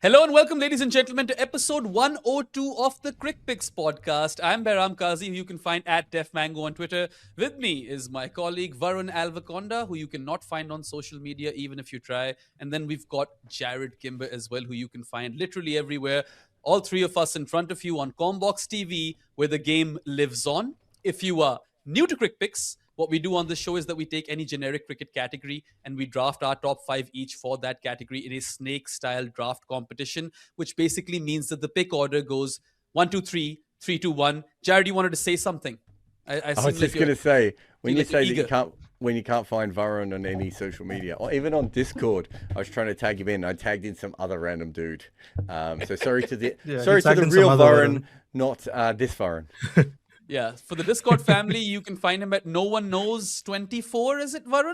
Hello and welcome, ladies and gentlemen, to episode 102 of the CrickPicks podcast. I'm Behram who you can find at DefMango on Twitter. With me is my colleague Varun Alvaconda, who you cannot find on social media even if you try. And then we've got Jarrod Kimber as well, who you can find literally everywhere. All three of us in front of you on Combox TV, where the game lives on. If you are new to CrickPicks, what we do on this show is that we take any generic cricket category and we draft our top 5 each for that category in a snake-style draft competition, which basically means that the pick order goes 1, 2, 3, 3, 2, 1. Jarrod, you wanted to say something? I was just going to say, when you say that you can't find Varun on any social media, or even on Discord, I was trying to tag him in. I tagged in some other random dude. So sorry to the real Varun, not this Varun. Yeah, for the Discord family, you can find him at No One Knows 24. Is it, Varun?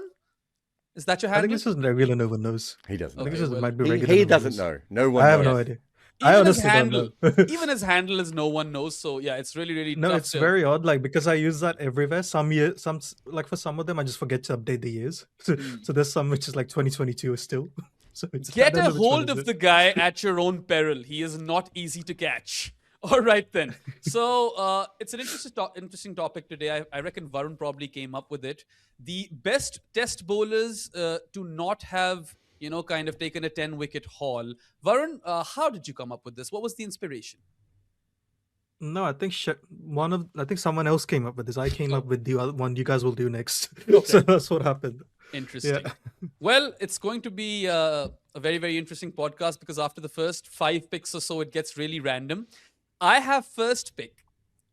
Is that your handle? I think this is regular No One Knows. He doesn't. I think this might be regular. He doesn't know. No one knows. I have no idea. I honestly don't know. Even his handle is No One Knows. So yeah, it's really no. Tough It's very odd. Like because I use that everywhere. For some of them, I just forget to update the years. So there's some which is like 2022 still. So get a hold of the guy at your own peril. He is not easy to catch. All right, then. So it's an interesting topic today. I reckon Varun probably came up with it. The best test bowlers to not have, kind of taken a 10-wicket haul. Varun, how did you come up with this? What was the inspiration? No, I think someone else came up with this. I came up with the other one you guys will do next. Okay. So that's what happened. Interesting. Yeah. Well, it's going to be a very, very interesting podcast because after the first 5 picks or so, it gets really random. I have first pick,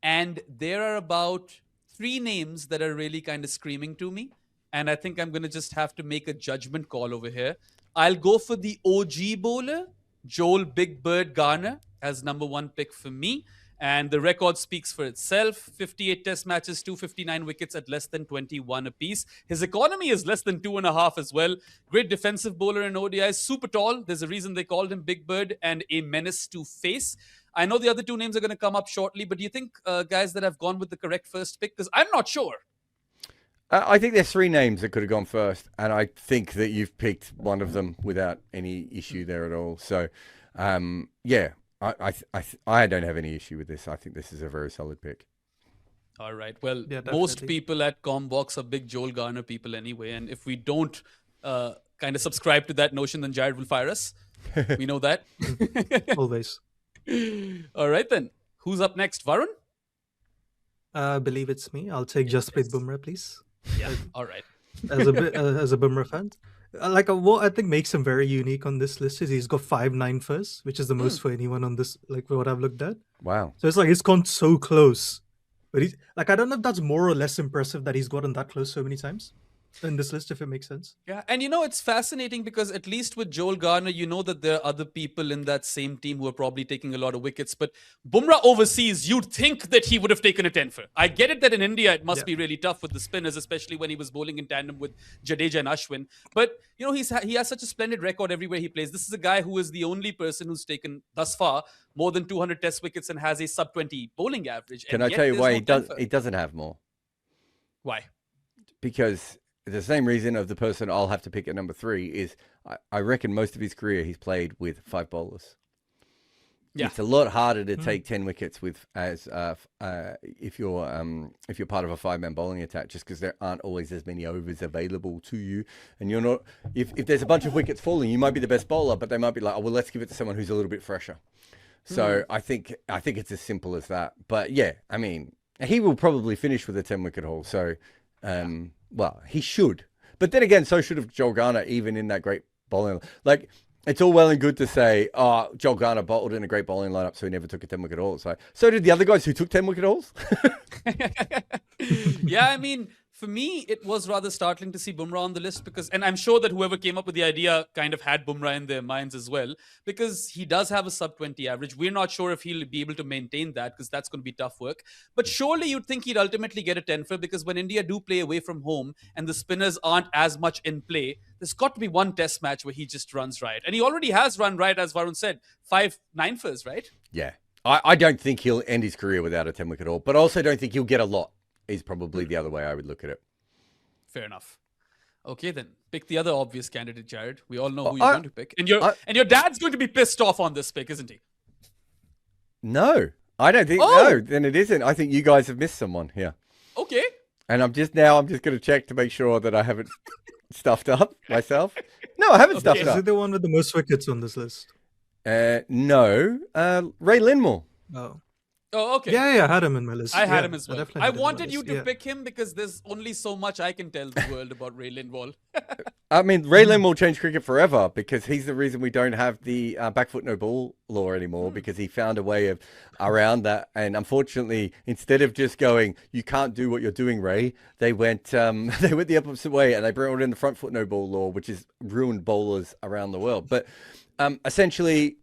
and there are about 3 names that are really kind of screaming to me, and I think I'm going to just have to make a judgment call over here. I'll go for the OG bowler, Joel Big Bird Garner, as number 1 pick for me, and the record speaks for itself. 58 test matches, 259 wickets at less than 21 apiece. His economy is less than 2.5 as well. Great defensive bowler in ODIs, super tall. There's a reason they called him Big Bird, and a menace to face. I know the other 2 names are going to come up shortly, but do you think, guys, that have gone with the correct first pick? Because I'm not sure. I think there's 3 names that could have gone first, and I think that you've picked one of them without any issue there at all. So, yeah, I don't have any issue with this. I think this is a very solid pick. All right. Well, yeah, most people at Combox are big Joel Garner people anyway, and if we don't kind of subscribe to that notion, then Jarrod will fire us. We know that. Always. All right, then. Who's up next? Varun? I believe it's me. I'll take Jasprit Bumrah, please. Yeah, all right. As a Bumrah fan. What I think makes him very unique on this list is he's got 5 9 which is the most for anyone on this, what I've looked at. Wow. So it's gone so close. But I don't know if that's more or less impressive that he's gotten that close so many times in this list, if it makes sense. Yeah, and it's fascinating because at least with Joel Garner, that there are other people in that same team who are probably taking a lot of wickets. But Bumrah overseas, you'd think that he would have taken a 10-for. I get it that in India, it must be really tough with the spinners, especially when he was bowling in tandem with Jadeja and Ashwin. But, he has such a splendid record everywhere he plays. This is a guy who is the only person who's taken, thus far, more than 200 test wickets and has a sub-20 bowling average. Can I tell you why he doesn't have more? Why? Because the same reason of the person I'll have to pick at number 3 is I reckon most of his career he's played with 5 bowlers. Yeah. It's a lot harder to take 10 wickets if you're part of a 5-man bowling attack, just because there aren't always as many overs available to you, and you're not. If there's a bunch of wickets falling, you might be the best bowler, but they might be like, oh well, let's give it to someone who's a little bit fresher. So I think it's as simple as that. But yeah, I mean, he will probably finish with a 10-wicket haul. So. Well, he should. But then again, so should have Joel Garner, even in that great bowling. Like, it's all well and good to say, oh, Joel Garner bowled in a great bowling lineup, so he never took a 10-wicket haul. So did the other guys who took 10-wicket hauls. Yeah, I mean, for me, it was rather startling to see Bumrah on the list and I'm sure that whoever came up with the idea kind of had Bumrah in their minds as well, because he does have a sub-20 average. We're not sure if he'll be able to maintain that because that's going to be tough work. But surely you'd think he'd ultimately get a 10-for because when India do play away from home and the spinners aren't as much in play, there's got to be one test match where he just runs right. And he already has run right, as Varun said, 5 9-fers, right? Yeah. I don't think he'll end his career without a 10-wicket haul, but I also don't think he'll get a lot. Is probably the other way I would look at it. Fair enough. Okay, then. pick the other obvious candidate, Jarrod. We all know who you're going to pick. And your dad's going to be pissed off on this pick, isn't he? No, I don't think. No, then it isn't. I think you guys have missed someone here. Okay. And I'm just going to check to make sure that I haven't stuffed up myself. No, I haven't stuffed up. Is it the one with the most wickets on this list? No. Ray Lindwall. Oh, okay. Yeah, I had him in my list. I had him as well. I wanted wanted you to pick him because there's only so much I can tell the world about Ray Lindwall. I mean, Ray Lindwall changed cricket forever because he's the reason we don't have the back foot no ball law anymore because he found a way of around that. And unfortunately, instead of just going, you can't do what you're doing, Ray, they went the opposite way and they brought in the front foot no ball law, which has ruined bowlers around the world. But essentially,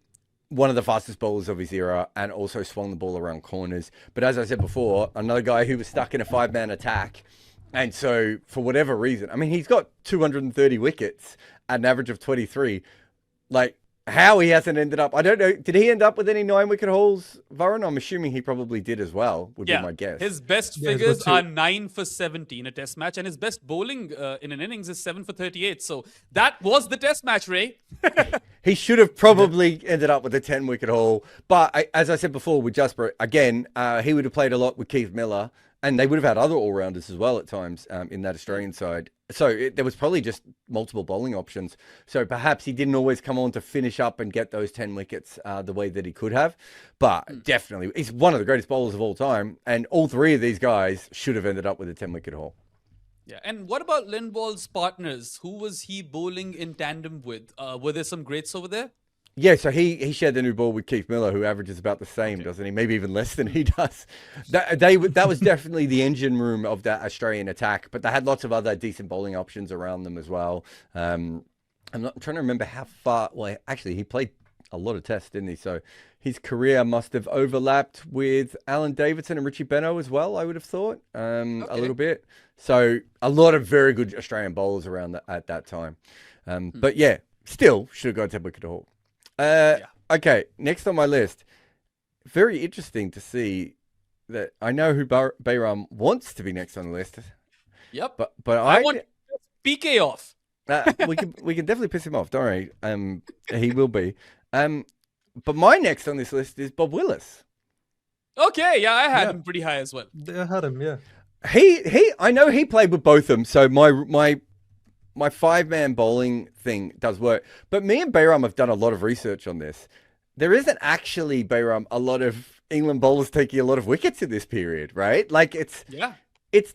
one of the fastest bowlers of his era and also swung the ball around corners. But as I said before, another guy who was stuck in a 5-man attack. And so for whatever reason, I mean, he's got 230 wickets at an average of 23. Like, how he hasn't ended up, I don't know. Did he end up with any 9-wicket hauls, Varun? I'm assuming he probably did as well, would be my guess. His best figures are 9 for 70 in a test match, and his best bowling in an innings is 7 for 38. So that was the test match, Ray. He should have probably ended up with a 10-wicket haul. But as I said before with Jasper, again, he would have played a lot with Keith Miller, and they would have had other all-rounders as well at times in that Australian side. So there was probably just multiple bowling options. So perhaps he didn't always come on to finish up and get those 10 wickets the way that he could have. But definitely, he's one of the greatest bowlers of all time. And all three of these guys should have ended up with a 10-wicket haul. Yeah, and what about Lindwall's partners? Who was he bowling in tandem with? Were there some greats over there? Yeah, so he shared the new ball with Keith Miller, who averages about the same, doesn't he? Maybe even less than he does. That was definitely the engine room of that Australian attack, but they had lots of other decent bowling options around them as well. I'm trying to remember how far. Well, actually, he played a lot of tests, didn't he? So his career must have overlapped with Alan Davidson and Richie Benaud as well, I would have thought, a little bit. So a lot of very good Australian bowlers around at that time. But yeah, still should have got a 10-wicket haul. Okay, next on my list. Very interesting to see that I know who Behram wants to be next on the list. Yep. But I want PK off. we can definitely piss him off, don't worry. He will be. But my next on this list is Bob Willis. Okay, yeah, I had him pretty high as well. I had him, yeah. I know he played with both of them, so my 5-man bowling thing does work. But me and Behram have done a lot of research on this. There isn't actually, Behram, a lot of England bowlers taking a lot of wickets in this period, right? Like, it's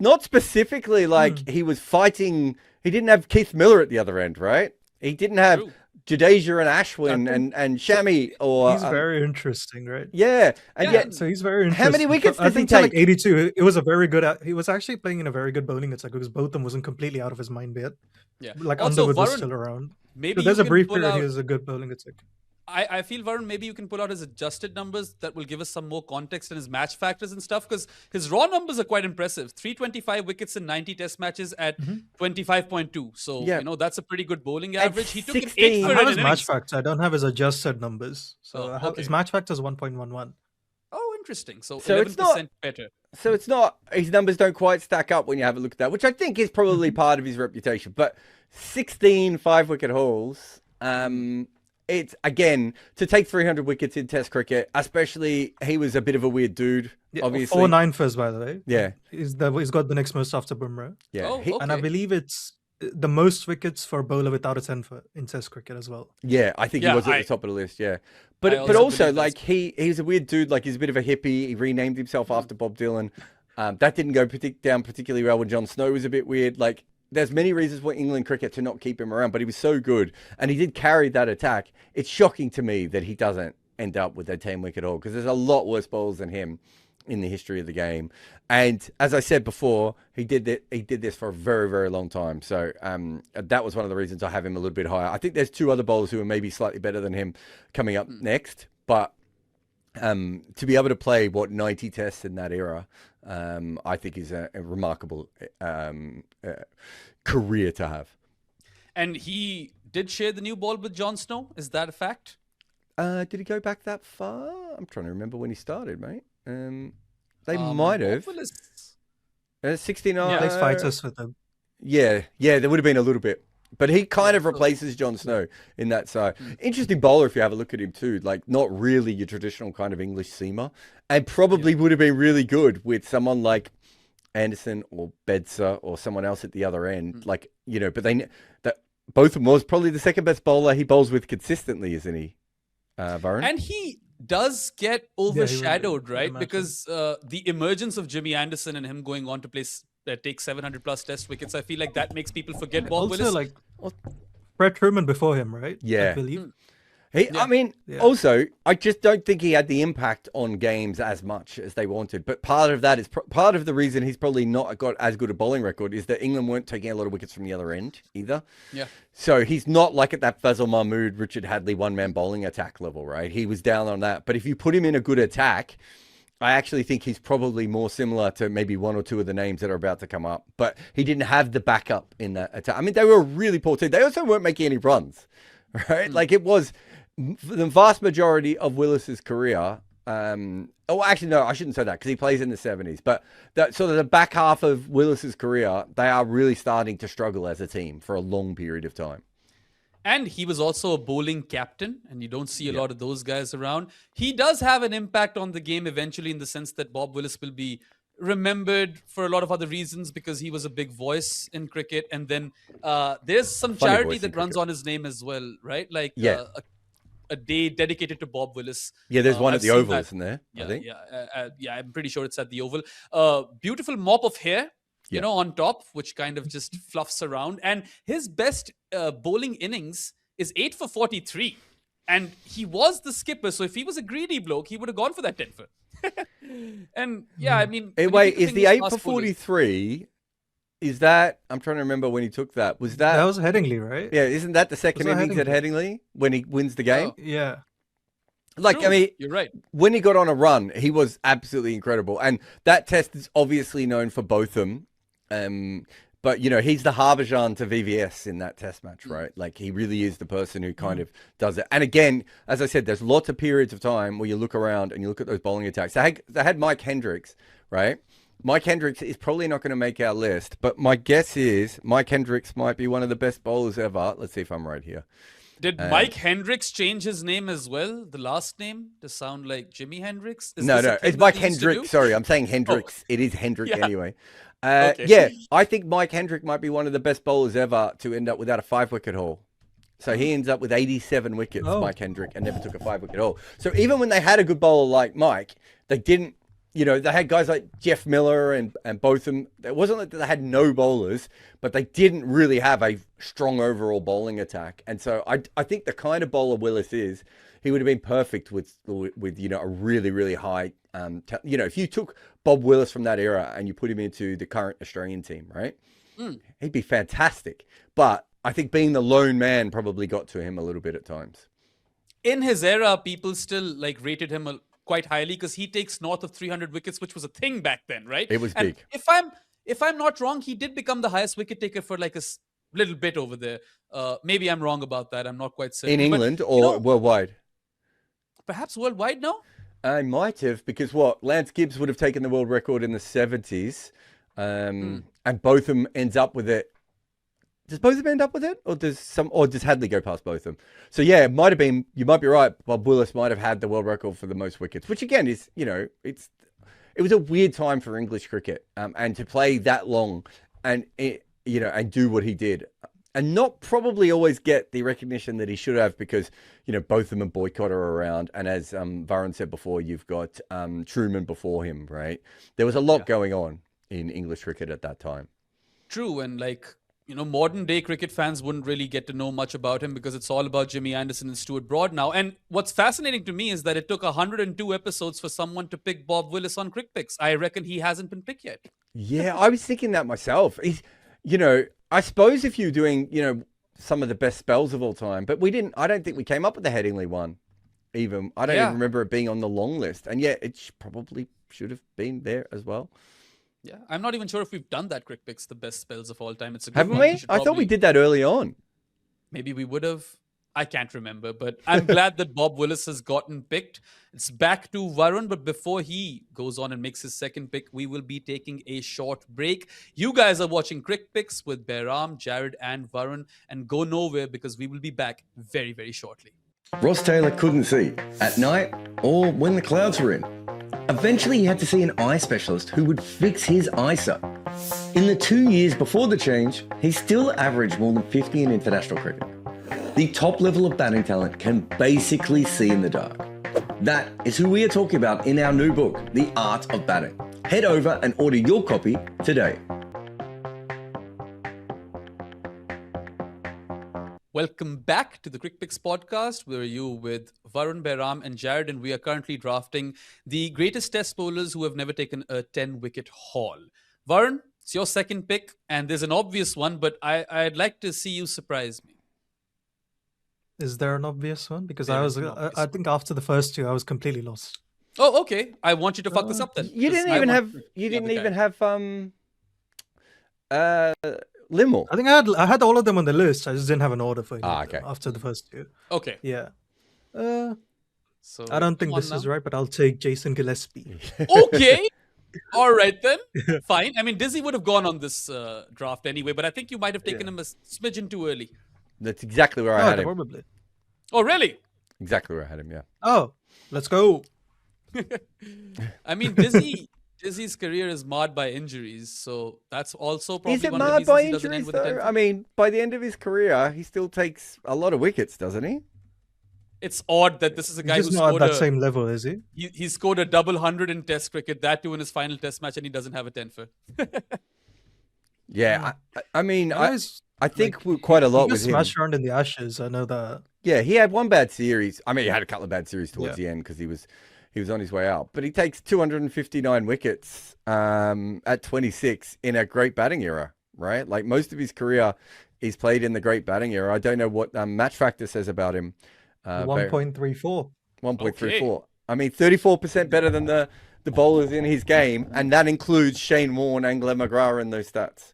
not specifically like he was fighting. He didn't have Keith Miller at the other end, right? He didn't have Jadeja and Ashwin and Shami. Or he's very interesting, right? Yeah, and yet, so he's very interesting. How many wickets did he take? Like 82. It was a very good. He was actually playing in a very good bowling attack because Botham wasn't completely out of his mind yet. Yeah, like also, Underwood was Varun, still around. Maybe so there's a brief period he was a good bowling attack. I feel, Varun, maybe you can pull out his adjusted numbers that will give us some more context and his match factors and stuff, because his raw numbers are quite impressive. 325 wickets in 90 test matches at 25.2. So, that's a pretty good bowling average. He took 16. an 8 I for have an his innings. match factor. I don't have his adjusted numbers. So his match factor is 1.11. Oh, interesting. So 11% it's not better. So it's not, his numbers don't quite stack up when you have a look at that, which I think is probably part of his reputation. But 16 5-wicket hauls, it's, again, to take 300 wickets in Test cricket, especially, he was a bit of a weird dude, obviously. 4 9-fers, by the way. Yeah. He's got the next most after Bumrah. Yeah. Oh, okay. And I believe it's the most wickets for a bowler without a 10 in Test cricket as well. Yeah, I think he was at the top of the list, yeah. But also like, he's a weird dude, like, he's a bit of a hippie. He renamed himself after Bob Dylan. That didn't go down particularly well when John Snow was a bit weird. Like, there's many reasons for England cricket to not keep him around, but he was so good. And he did carry that attack. It's shocking to me that he doesn't end up with a 10-wicket haul, because there's a lot worse bowlers than him in the history of the game. And as I said before, he did this for a very, very long time. So that was one of the reasons I have him a little bit higher. I think there's 2 other bowlers who are maybe slightly better than him coming up next. But to be able to play, 90 tests in that era, I think is a remarkable career to have. And he did share the new ball with Jon Snow. Is that a fact? Did he go back that far? I'm trying to remember when he started, mate. They might have. 69. He plays fighters with them. Yeah, there would have been a little bit. But he kind of replaces Jon Snow in that side. Interesting bowler if you have a look at him too. Like not really your traditional kind of English seamer. And probably would have been really good with someone like Anderson or Bedser or someone else at the other end. Like, you know, but Botham was probably the second best bowler he bowls with consistently, isn't he, Varun? And he does get overshadowed, right? Because the emergence of Jimmy Anderson and him going on to play take 700 plus test wickets, I feel like that makes people forget Bob also, Willis. like Fred Truman before him, right? Yeah. I believe. I mean, also, I just don't think he had the impact on games as much as they wanted. But part of that is part of the reason he's probably not got as good a bowling record is that England weren't taking a lot of wickets from the other end either. Yeah. So he's not like at that Fazal Mahmood, Richard Hadley one-man bowling attack level, right? He was down on that. But if you put him in a good attack, I actually think he's probably more similar to maybe one or two of the names that are about to come up. But he didn't have the backup in that attack. I mean, they were a really poor team. They also weren't making any runs, right? Like it was the vast majority of Willis's career. Actually, no, I shouldn't say that because he plays in the 70s. But that sort of the back half of Willis's career, they are really starting to struggle as a team for a long period of time. And he was also a bowling captain, and you don't see a lot of those guys around. He does have an impact on the game eventually in the sense that Bob Willis will be remembered for a lot of other reasons because he was a big voice in cricket. And then there's some charity that runs on his name as well, right? Like a day dedicated to Bob Willis. Yeah, there's one at the Oval, isn't there? Yeah, I think. Yeah, I'm pretty sure it's at the Oval. Beautiful mop of hair. You know, on top, which kind of just fluffs around. And his best bowling innings is 8 for 43. And he was the skipper. So if he was a greedy bloke, he would have gone for that 10 for. And yeah, I mean. Hey, wait, is the 8 for 43, is that, I'm trying to remember when he took that. That was Headingley, right? Yeah, isn't that the second innings at Headingley when he wins the game? Oh, yeah. Like, True. I mean, you're right. When he got on a run, he was absolutely incredible. And that test is obviously known for Botham. But, you know, he's the Harbhajan to VVS in that test match, right? Like, he really is the person who kind of does it. And again, as I said, there's lots of periods of time where you look around and you look at those bowling attacks. They had Mike Hendricks, right? Mike Hendricks is probably not going to make our list, but my guess is Mike Hendricks might be one of the best bowlers ever. Let's see if I'm right here. Did Mike Hendricks change his name as well? The last name to sound like Jimi Hendrix? No, it's Mike Hendricks. Sorry, I'm saying Hendricks. Oh. It is Hendrick anyway. Okay. Yeah, I think Mike Hendrick might be one of the best bowlers ever to end up without a 5-wicket haul. So he ends up with 87 wickets, Mike Hendrick, and never took a 5-wicket haul. So even when they had a good bowler like Mike, they didn't, you know, they had guys like Jeff Miller and Botham. It wasn't like they had no bowlers, but they didn't really have a strong overall bowling attack. And so I think the kind of bowler Willis is, he would have been perfect with you know, a really, really high, you know, if you took Bob Willis from that era and you put him into the current Australian team, right? He'd be fantastic. But I think being the lone man probably got to him a little bit at times. In his era, people still like rated him quite highly because he takes north of 300 wickets, which was a thing back then, right? It was big. If I'm not wrong, he did become the highest wicket taker for like a little bit over there. Maybe I'm wrong about that. I'm not quite certain. In England or worldwide? Perhaps worldwide, no? I might have, because Lance Gibbs would have taken the world record in the 70s, and Botham ends up with it. Does Botham end up with it, or does Hadley go past Botham? So yeah, it might have been. You might be right. Bob Willis might have had the world record for the most wickets, which again is, you know, it was a weird time for English cricket, and to play that long, and you know, and do what he did. And not probably always get the recognition that he should have because, you know, Botham and Boycott are around. And as Varun said before, you've got Truman before him, right? There was a lot going on in English cricket at that time. True. And like, you know, modern day cricket fans wouldn't really get to know much about him because it's all about Jimmy Anderson and Stuart Broad now. And what's fascinating to me is that it took 102 episodes for someone to pick Bob Willis on CrickPicks. I reckon he hasn't been picked yet. Yeah, I was thinking that myself. You know, I suppose if you're doing, you know, some of the best spells of all time, but I don't think we came up with the Headingley one even. I don't even remember it being on the long list. And yeah, it probably should have been there as well. Yeah, I'm not even sure if we've done that CrickPicks, the best spells of all time. It's a good Haven't one. we? I thought we did that early on. Maybe we would have. I can't remember, but I'm glad that Bob Willis has gotten picked. It's back to Varun, but before he goes on and makes his second pick, we will be taking a short break. You guys are watching CrickPicks with Behram, Jarrod, and Varun, and go nowhere because we will be back very, very shortly. Ross Taylor couldn't see at night or when the clouds were in. Eventually, he had to see an eye specialist who would fix his eyesight. In the 2 years before the change, he still averaged more than 50 in international cricket. The top level of batting talent can basically see in the dark. That is who we are talking about in our new book, The Art of Batting. Head over and order your copy today. Welcome back to the CrickPicks podcast, where you with Varun, Behram, and Jarrod, and we are currently drafting the greatest test bowlers who have never taken a 10-wicket haul. Varun, it's your second pick, and there's an obvious one, but I'd like to see you surprise me. Is there an obvious one? Because I think after the first two, I was completely lost. Oh, okay. I want you to fuck this up then. You didn't even have Lindwall. I think I had all of them on the list. I just didn't have an order for okay. After the first two. Okay. Yeah. So I don't think this is right, but I'll take Jason Gillespie. Okay. All right then. Fine. I mean, Dizzy would have gone on this draft anyway, but I think you might have taken him a smidgen too early. That's exactly where I had him. Probably. Oh, really? Exactly where I had him, yeah. Oh, let's go. I mean, Dizzy's career is marred by injuries, so that's also probably Is it one of the marred by reasons he doesn't end injuries, with a though? 10. I mean, by the end of his career, he still takes a lot of wickets, doesn't he? It's odd that this is a guy He's who not scored at that same level, is he? He scored a double 100 in Test cricket, that too in his final Test match, and he doesn't have a 10-fer. Yeah, I mean, I think like, quite a lot he with him. Smashed around in the Ashes. I know that. Yeah, he had one bad series. I mean, he had a couple of bad series towards the end because he was on his way out. But he takes 259 wickets at 26 in a great batting era, right? Like most of his career, he's played in the great batting era. I don't know what Match Factor says about him. 1.34. 1.34. Okay. I mean, 34% better than the bowlers in his game, and that includes Shane Warne and Glenn McGrath in those stats.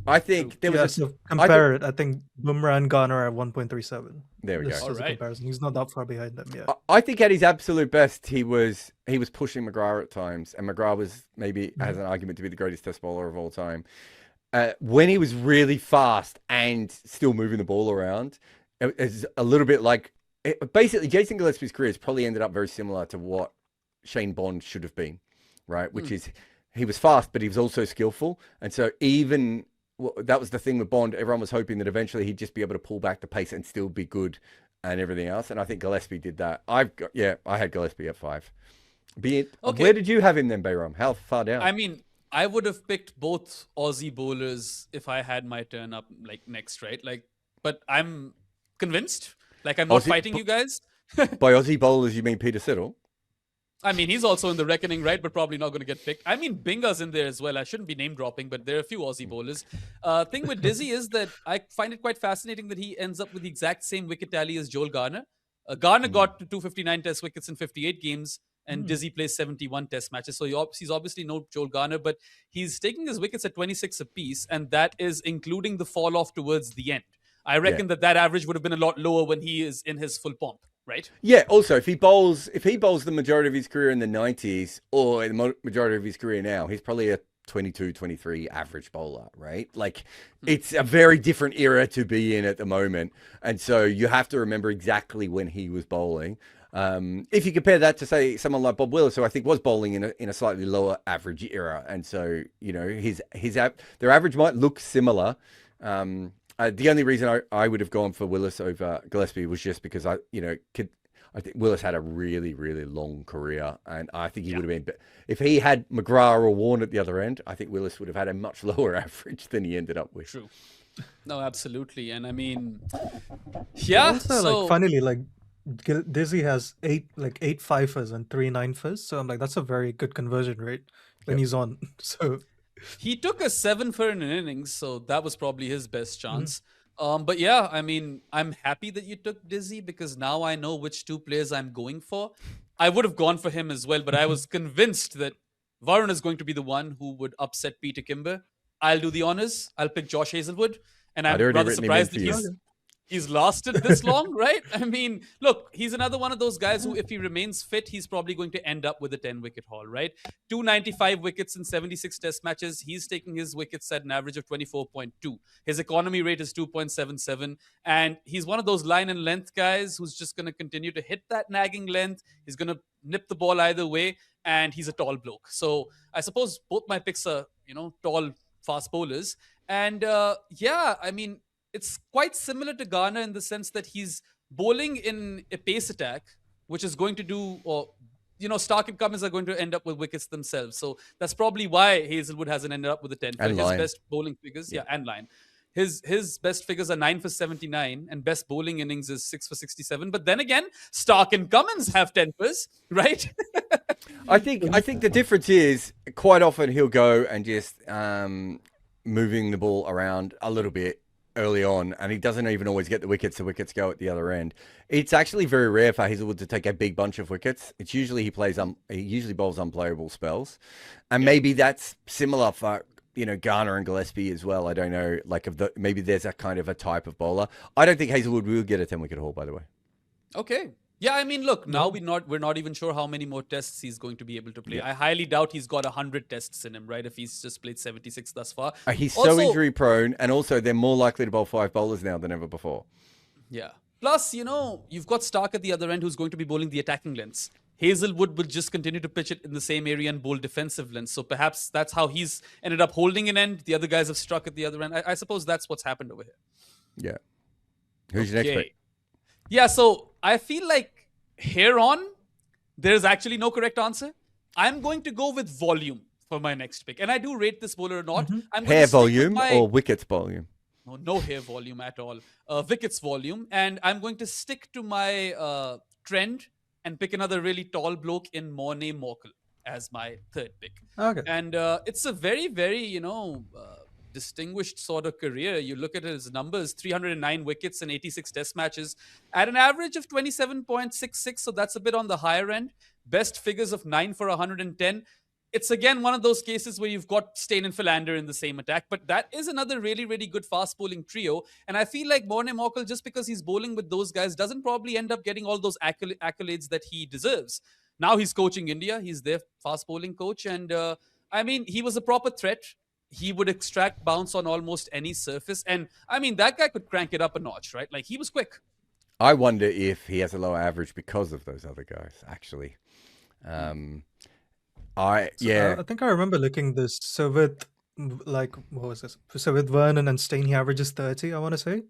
I think there was compare it. I think Bumrah and Wagner are at 1.37. There we go. All right. Comparison. He's not that far behind them yet. I think at his absolute best, he was pushing McGrath at times, and McGrath was maybe has an argument to be the greatest test bowler of all time. When he was really fast and still moving the ball around, it's a little bit like basically Jason Gillespie's career has probably ended up very similar to what Shane Bond should have been, right? Which is he was fast, but he was also skillful, and so even. Well, that was the thing with Bond. Everyone was hoping that eventually he'd just be able to pull back the pace and still be good and everything else. And I think Gillespie did that. I had Gillespie at 5. Okay. Where did you have him then, Behram? How far down? I mean, I would have picked both Aussie bowlers if I had my turn up like next, right? Like, but I'm convinced. Like, I'm not fighting you guys. By Aussie bowlers, you mean Peter Siddle? I mean, he's also in the reckoning, right? But probably not going to get picked. I mean, Binga's in there as well. I shouldn't be name dropping, but there are a few Aussie bowlers. Thing with Dizzy is that I find it quite fascinating that he ends up with the exact same wicket tally as Joel Garner. Garner got to 259 Test wickets in 58 games, and Dizzy plays 71 Test matches. So he's obviously no Joel Garner, but he's taking his wickets at 26 apiece, and that is including the fall off towards the end. I reckon that average would have been a lot lower when he is in his full pomp. Right. Yeah. Also, if he bowls the majority of his career in the 90s or the majority of his career now, he's probably a 22, 23 average bowler, right? Like it's a very different era to be in at the moment. And so you have to remember exactly when he was bowling. If you compare that to say someone like Bob Willis, who I think was bowling in a slightly lower average era. And so, you know, their average might look similar. The only reason I would have gone for Willis over Gillespie was just because I think Willis had a really, really long career, and I think he would have been. If he had McGrath or Warne at the other end, I think Willis would have had a much lower average than he ended up with. True. No, absolutely, and I mean, Also, funnily, Dizzy has eight 5-fers and 3 9-fers, so I'm like, that's a very good conversion rate when he's on. So. He took a 7-fer in an innings, so that was probably his best chance. But yeah, I mean, I'm happy that you took Dizzy because now I know which 2 players I'm going for. I would have gone for him as well, but I was convinced that Varun is going to be the one who would upset Peter Kimber. I'll do the honors. I'll pick Josh Hazelwood, and I'm rather surprised that he's lasted this long, right? I mean, look, he's another one of those guys who, if he remains fit, he's probably going to end up with a 10-wicket haul, right? 295 wickets in 76 test matches. He's taking his wickets at an average of 24.2. His economy rate is 2.77. And he's one of those line and length guys who's just going to continue to hit that nagging length. He's going to nip the ball either way. And he's a tall bloke. So I suppose both my picks are, tall, fast bowlers. And I mean, it's quite similar to Garner in the sense that he's bowling in a pace attack, which is going to do, Stark and Cummins are going to end up with wickets themselves. So that's probably why Hazelwood hasn't ended up with a 10. And his best bowling figures, and line. His best figures are 9 for 79 and best bowling innings is 6 for 67. But then again, Stark and Cummins have 10-fers, right? I think the difference is quite often he'll go and just moving the ball around a little bit early on, and he doesn't even always get the wickets. The wickets go at the other end. It's actually very rare for Hazelwood to take a big bunch of wickets. It's usually he usually bowls unplayable spells, and maybe that's similar for Garner and Gillespie as well. I don't know, maybe there's a kind of a type of bowler. I don't think Hazelwood will get a 10-wicket haul, by the way. Okay. Yeah, I mean, look, now we're not even sure how many more tests he's going to be able to play. Yeah. I highly doubt he's got 100 tests in him, right? If he's just played 76 thus far. He's so injury prone, and also they're more likely to bowl 5 bowlers now than ever before. Yeah. Plus, you've got Stark at the other end who's going to be bowling the attacking lengths. Hazelwood will just continue to pitch it in the same area and bowl defensive lengths. So perhaps that's how he's ended up holding an end. The other guys have struck at the other end. I suppose that's what's happened over here. Yeah. Who's your next pick? Yeah, so I feel like here on, there's actually no correct answer. I'm going to go with volume for my next pick. And I do rate this bowler or not. I'm going hair volume or wickets volume? No hair volume at all. Wickets volume. And I'm going to stick to my trend and pick another really tall bloke in Morne Morkel as my third pick. Okay. And it's a very, very, distinguished sort of career. You look at his numbers, 309 wickets in 86 test matches at an average of 27.66. So that's a bit on the higher end. Best figures of 9 for 110. It's again one of those cases where you've got Steyn and Philander in the same attack, but that is another really, really good fast bowling trio. And I feel like Morne Morkel, just because he's bowling with those guys, doesn't probably end up getting all those accolades that he deserves. Now he's coaching India. He's their fast bowling coach. And I mean, he was a proper threat. He would extract bounce on almost any surface. And I mean, that guy could crank it up a notch, right? Like, he was quick. I wonder if he has a lower average because of those other guys, actually. I think I remember looking this. So with what was this? So with Vernon and Steyn, he averages 30, I want to say.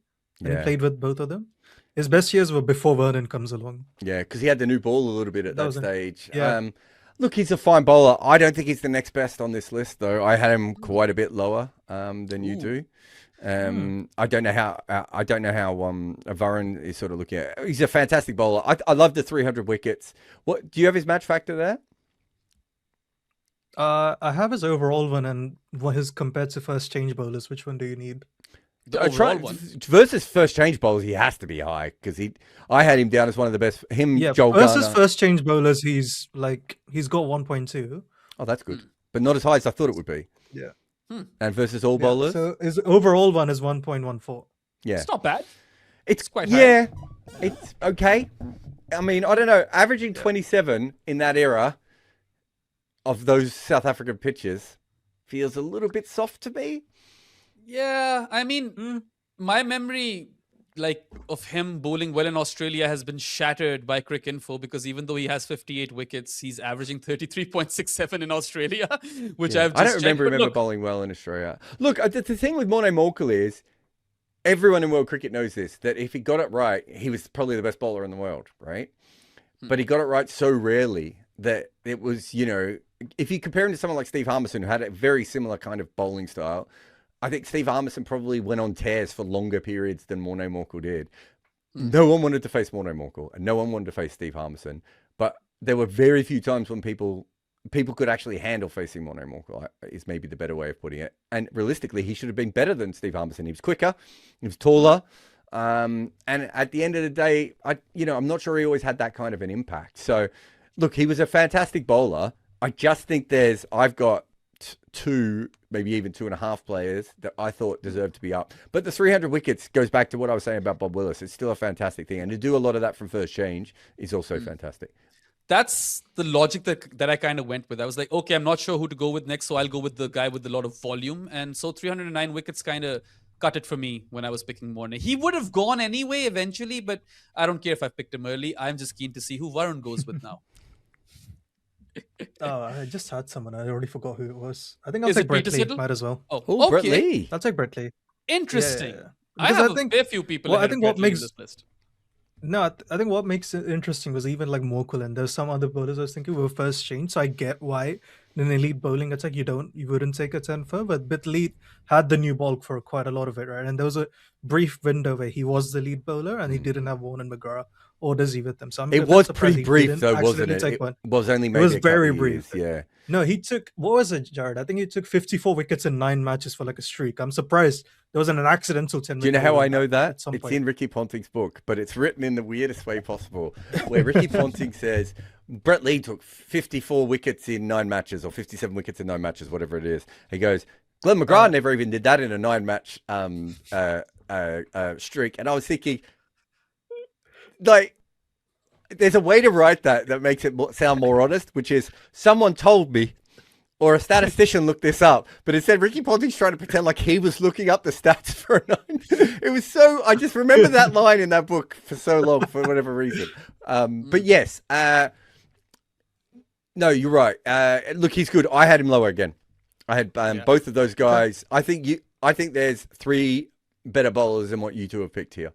And he played with both of them. His best years were before Vernon comes along. Yeah, because he had the new ball a little bit at that stage. Yeah. Look, he's a fine bowler. I don't think he's the next best on this list, though. I had him quite a bit lower than you do. I don't know how Varun is sort of looking at. He's a fantastic bowler. I love the 300 wickets. What do you have his match factor there? I have his overall one and his compared to first change bowlers. Which one do you need? The overall one. Versus first change bowlers, he has to be high because I had him down as one of the best. Joel versus Garner. First change bowlers, he's got 1.2. Oh, that's good, but not as high as I thought it would be. Yeah. And versus all bowlers, so his overall one is 1.14. Yeah, it's not bad. It's quite high. Yeah, it's okay. I mean, I don't know, averaging 27 in that era of those South African pitches feels a little bit soft to me. Yeah, I mean, my memory of him bowling well in Australia has been shattered by CrickInfo because even though he has 58 wickets, he's averaging 33.67 in Australia, which I don't remember bowling well in Australia. Look, the thing with Morne Morkel is everyone in world cricket knows this, that if he got it right, he was probably the best bowler in the world, right? But he got it right so rarely that it was, if you compare him to someone like Steve Harmison, who had a very similar kind of bowling style, I think Steve Harmison probably went on tears for longer periods than Morne Morkel did. No one wanted to face Morne Morkel, and no one wanted to face Steve Harmison. But there were very few times when people could actually handle facing Morne Morkel, is maybe the better way of putting it. And realistically, he should have been better than Steve Harmison. He was quicker, he was taller, and at the end of the day, I'm not sure he always had that kind of an impact. So, look, he was a fantastic bowler. I just think I've got two, maybe even 2.5 players that I thought deserved to be up. But the 300 wickets goes back to what I was saying about Bob Willis. It's still a fantastic thing. And to do a lot of that from first change is also fantastic. That's the logic that I kind of went with. I was like, okay, I'm not sure who to go with next, so I'll go with the guy with a lot of volume. And so 309 wickets kind of cut it for me when I was picking Morne. He would have gone anyway eventually, but I don't care if I picked him early. I'm just keen to see who Varun goes with now. I just had someone. I already forgot who it was. I think I'll take Brett Lee. Might as well. Oh, Brett Lee. I'll take Brett Lee. Interesting. Yeah. I have a fair few people ahead of Brett Lee in this list. No, I think what makes it interesting was even like Morkel, and there's some other bowlers I was thinking were first change, so I get why in an elite bowling attack you wouldn't take a 10 for, but Lee had the new ball for quite a lot of it, right? And there was a brief window where he was the lead bowler and he didn't have Warne and McGrath or Dizzy with them. So I'm it was pretty brief though, wasn't it? It was only maybe it was very brief. Yeah. No, he took, what was it, Jarrod? I think he took 54 wickets in 9 matches for like a streak. I'm surprised there wasn't an accidental 10. Do you know how I know that? It's in Ricky Ponting's book, but it's written in the weirdest way possible, where Ricky Ponting says Brett Lee took 54 wickets in 9 matches or 57 wickets in 9 matches, whatever it is. He goes, Glenn McGrath never even did that in a 9-match streak. And I was thinking, like, there's a way to write that makes it sound more honest, which is someone told me or a statistician looked this up, but it said Ricky Ponting's trying to pretend like he was looking up the stats for a 9. It was so, I just remember that line in that book for so long for whatever reason. But yes, no, you're right. Look, he's good. I had him lower again. I had both of those guys. I think there's 3 better bowlers than what you two have picked here.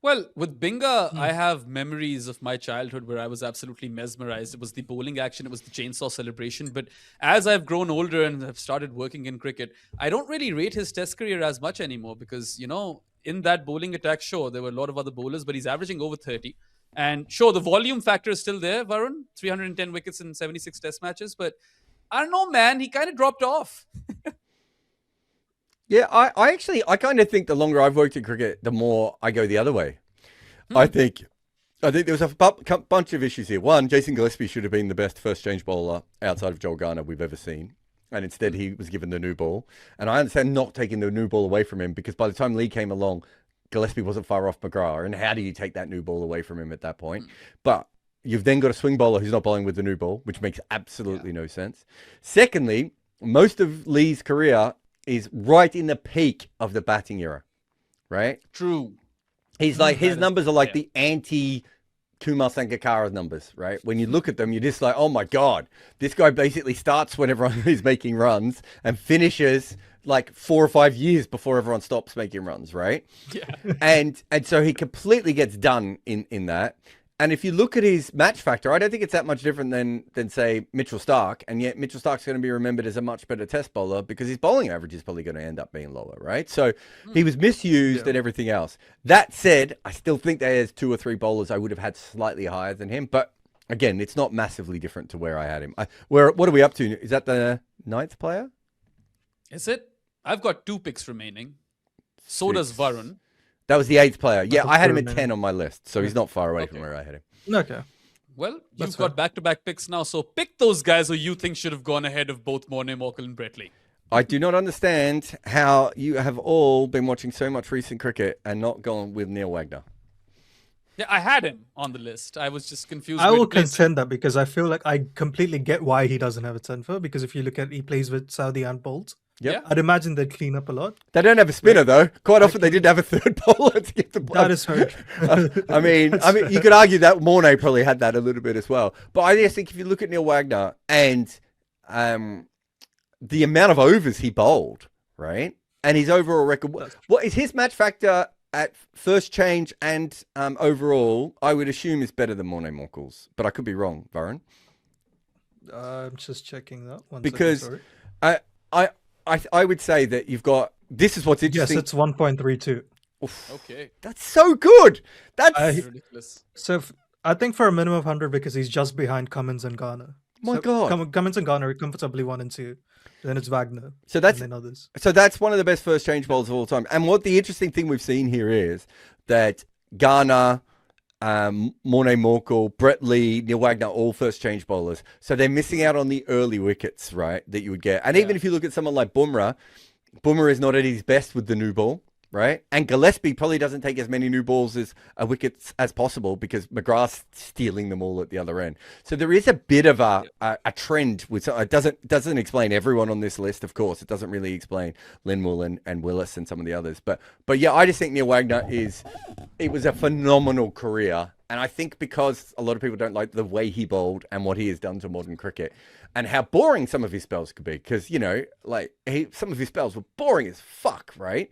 Well, with Binga, I have memories of my childhood where I was absolutely mesmerized. It was the bowling action, it was the chainsaw celebration. But as I've grown older and have started working in cricket, I don't really rate his test career as much anymore because, you know, in that bowling attack, sure, there were a lot of other bowlers, but he's averaging over 30. And sure, the volume factor is still there, Varun. 310 wickets in 76 test matches. But I don't know, man, he kind of dropped off. Yeah, I kind of think the longer I've worked in cricket, the more I go the other way. I think there was a bunch of issues here. One, Jason Gillespie should have been the best first change bowler outside of Joel Garner we've ever seen. And instead he was given the new ball. And I understand not taking the new ball away from him because by the time Lee came along, Gillespie wasn't far off McGrath. And how do you take that new ball away from him at that point? But you've then got a swing bowler who's not bowling with the new ball, which makes absolutely no sense. Secondly, most of Lee's career is right in the peak of the batting era, right? True. He's like, his numbers are like the anti-Kumar Sangakkara numbers, right? When you look at them, you're just like, oh my God, this guy basically starts when everyone is making runs and finishes like 4 or 5 years before everyone stops making runs, right? Yeah. And so he completely gets done in that. And if you look at his match factor, I don't think it's that much different than say, Mitchell Starc. And yet Mitchell Starc's going to be remembered as a much better test bowler because his bowling average is probably going to end up being lower, right? So he was misused and everything else. That said, I still think there's 2 or 3 bowlers I would have had slightly higher than him. But again, it's not massively different to where I had him. What are we up to? Is that the 9th player? Is it? I've got 2 picks remaining. So does Varun. That was the 8th player. Yeah, I had him at 10 on my list, so he's not far away from where I had him. Okay. Well, you've got back-to-back picks now, so pick those guys who you think should have gone ahead of both Morne Morkel and Brett Lee. I do not understand how you have all been watching so much recent cricket and not gone with Neil Wagner. Yeah, I had him on the list. I was just confused. I will contend that because I feel like I completely get why he doesn't have a 10 for, because if you look at he plays with Saudi and Bolt. Yep. I'd imagine they'd clean up a lot. They don't have a spinner though. Quite often they didn't have a third bowler to get the ball. That is hard. I mean, you could argue that Morne probably had that a little bit as well. But I just think if you look at Neil Wagner and the amount of overs he bowled, right, and his overall record, what is his match factor at first change and overall? I would assume is better than Morne Morkel's, but I could be wrong, Varun. I'm just checking that one. Because I would say that you've got, this is what's interesting. Yes, it's 1.32. Okay. That's so good. That's ridiculous. So I think for a minimum of 100 because he's just behind Cummins and Garner. My God. Cummins and Garner are comfortably 1 and 2. Then it's Wagner. So that's, and then others. So that's one of the best first change bowlers of all time. And what the interesting thing we've seen here is that Garner, Morne Morkel, Brett Lee, Neil Wagner, all first change bowlers. So they're missing out on the early wickets, right, that you would get. And even if you look at someone like Bumrah is not at his best with the new ball, right? And Gillespie probably doesn't take as many new balls as wickets as possible because McGrath's stealing them all at the other end. So there is a bit of a trend with it doesn't explain everyone on this list, of course. It doesn't really explain Lindwall and Willis and some of the others. But yeah, I just think Neil Wagner it was a phenomenal career. And I think because a lot of people don't like the way he bowled and what he has done to modern cricket and how boring some of his spells could be, because, you know, like some of his spells were boring as fuck, right?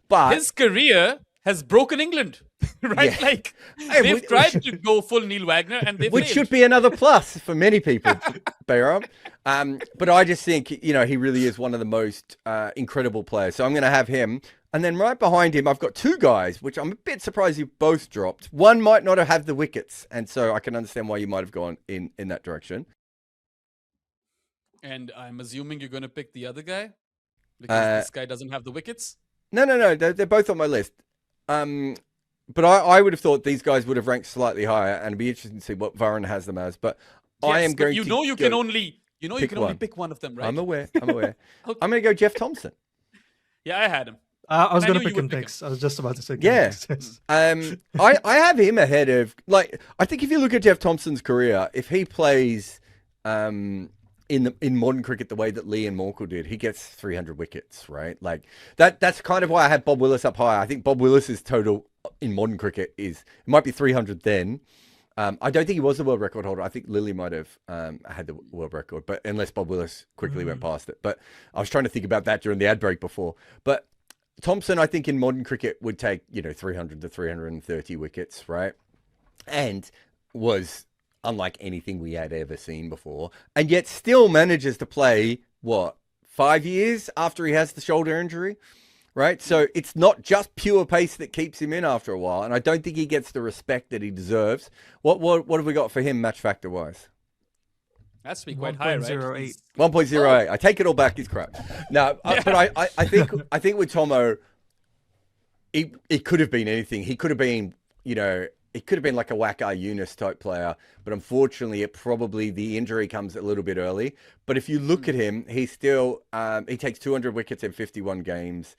But his career has broken England, right? Yeah. Like they've tried to go full Neil Wagner, and they've which failed. should be another plus for many people, Behram. But I just think, you know, he really is one of the most incredible players. So I'm going to have him. And then right behind him, I've got two guys, which I'm a bit surprised you both dropped. One might not have had the wickets, and so I can understand why you might have gone in that direction. And I'm assuming you're going to pick the other guy because this guy doesn't have the wickets. No. They're both on my list. But I would have thought these guys would have ranked slightly higher, and it'd be interesting to see what Varun has them as. But I am going you to know you can only pick one of them, right? I'm aware. Okay. Okay. I'm going to go Jeff Thomson. Yeah, I had him. I was I going knew to you pick him would pick picks. I was just about to say. Yeah. I have him ahead of, like, I think if you look at Jeff Thompson's career, if he plays in modern cricket the way that Lee and Morkel did, he gets 300 wickets, right? Like that's kind of why I had Bob Willis up higher. I think Bob Willis's total in modern cricket it might be 300 then. I don't think he was the world record holder. I think Lilly might have had the world record, but unless Bob Willis quickly went past it. But I was trying to think about that during the ad break before. But Thomson, I think in modern cricket would take, 300 to 330 wickets, right? And was unlike anything we had ever seen before, and yet still manages to play, 5 years after he has the shoulder injury, right? So it's not just pure pace that keeps him in after a while, and I don't think he gets the respect that he deserves. What have we got for him match factor wise? That's to be quite high, right? 1.08. 1.08. I take it all back. He's crap. No, but I think with Tomo, it could have been anything. He could have been, it could have been like a Waqar Yunus type player, but unfortunately, the injury comes a little bit early. But if you look at him, he still he takes 200 wickets in 51 games.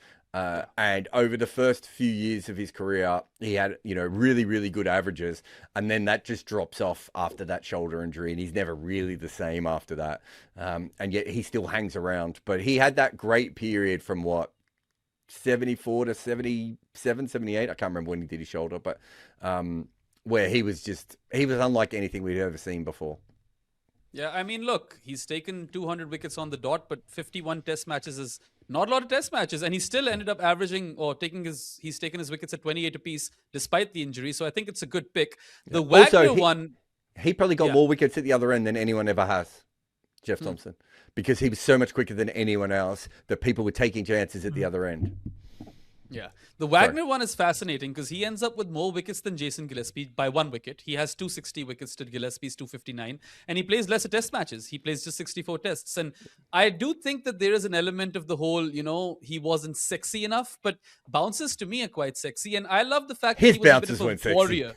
And over the first few years of his career, he had, really, really good averages. And then that just drops off after that shoulder injury. And he's never really the same after that. And yet he still hangs around. But he had that great period from 74 to 77, 78. I can't remember when he did his shoulder, but where he was unlike anything we'd ever seen before. Yeah, I mean, look, he's taken 200 wickets on the dot, but 51 test matches is not a lot of test matches. And he still ended up averaging he's taken his wickets at 28 apiece despite the injury. So I think it's a good pick. The Wagner one. He probably got more wickets at the other end than anyone ever has, Jeff Thomson, because he was so much quicker than anyone else that people were taking chances at the other end. Yeah. The Wagner one is fascinating because he ends up with more wickets than Jason Gillespie by 1 wicket. He has 260 wickets to Gillespie's 259, and he plays lesser test matches. He plays just 64 tests. And I do think that there is an element of the whole, he wasn't sexy enough, but bounces to me are quite sexy. And I love the fact his that he was a bit of a warrior.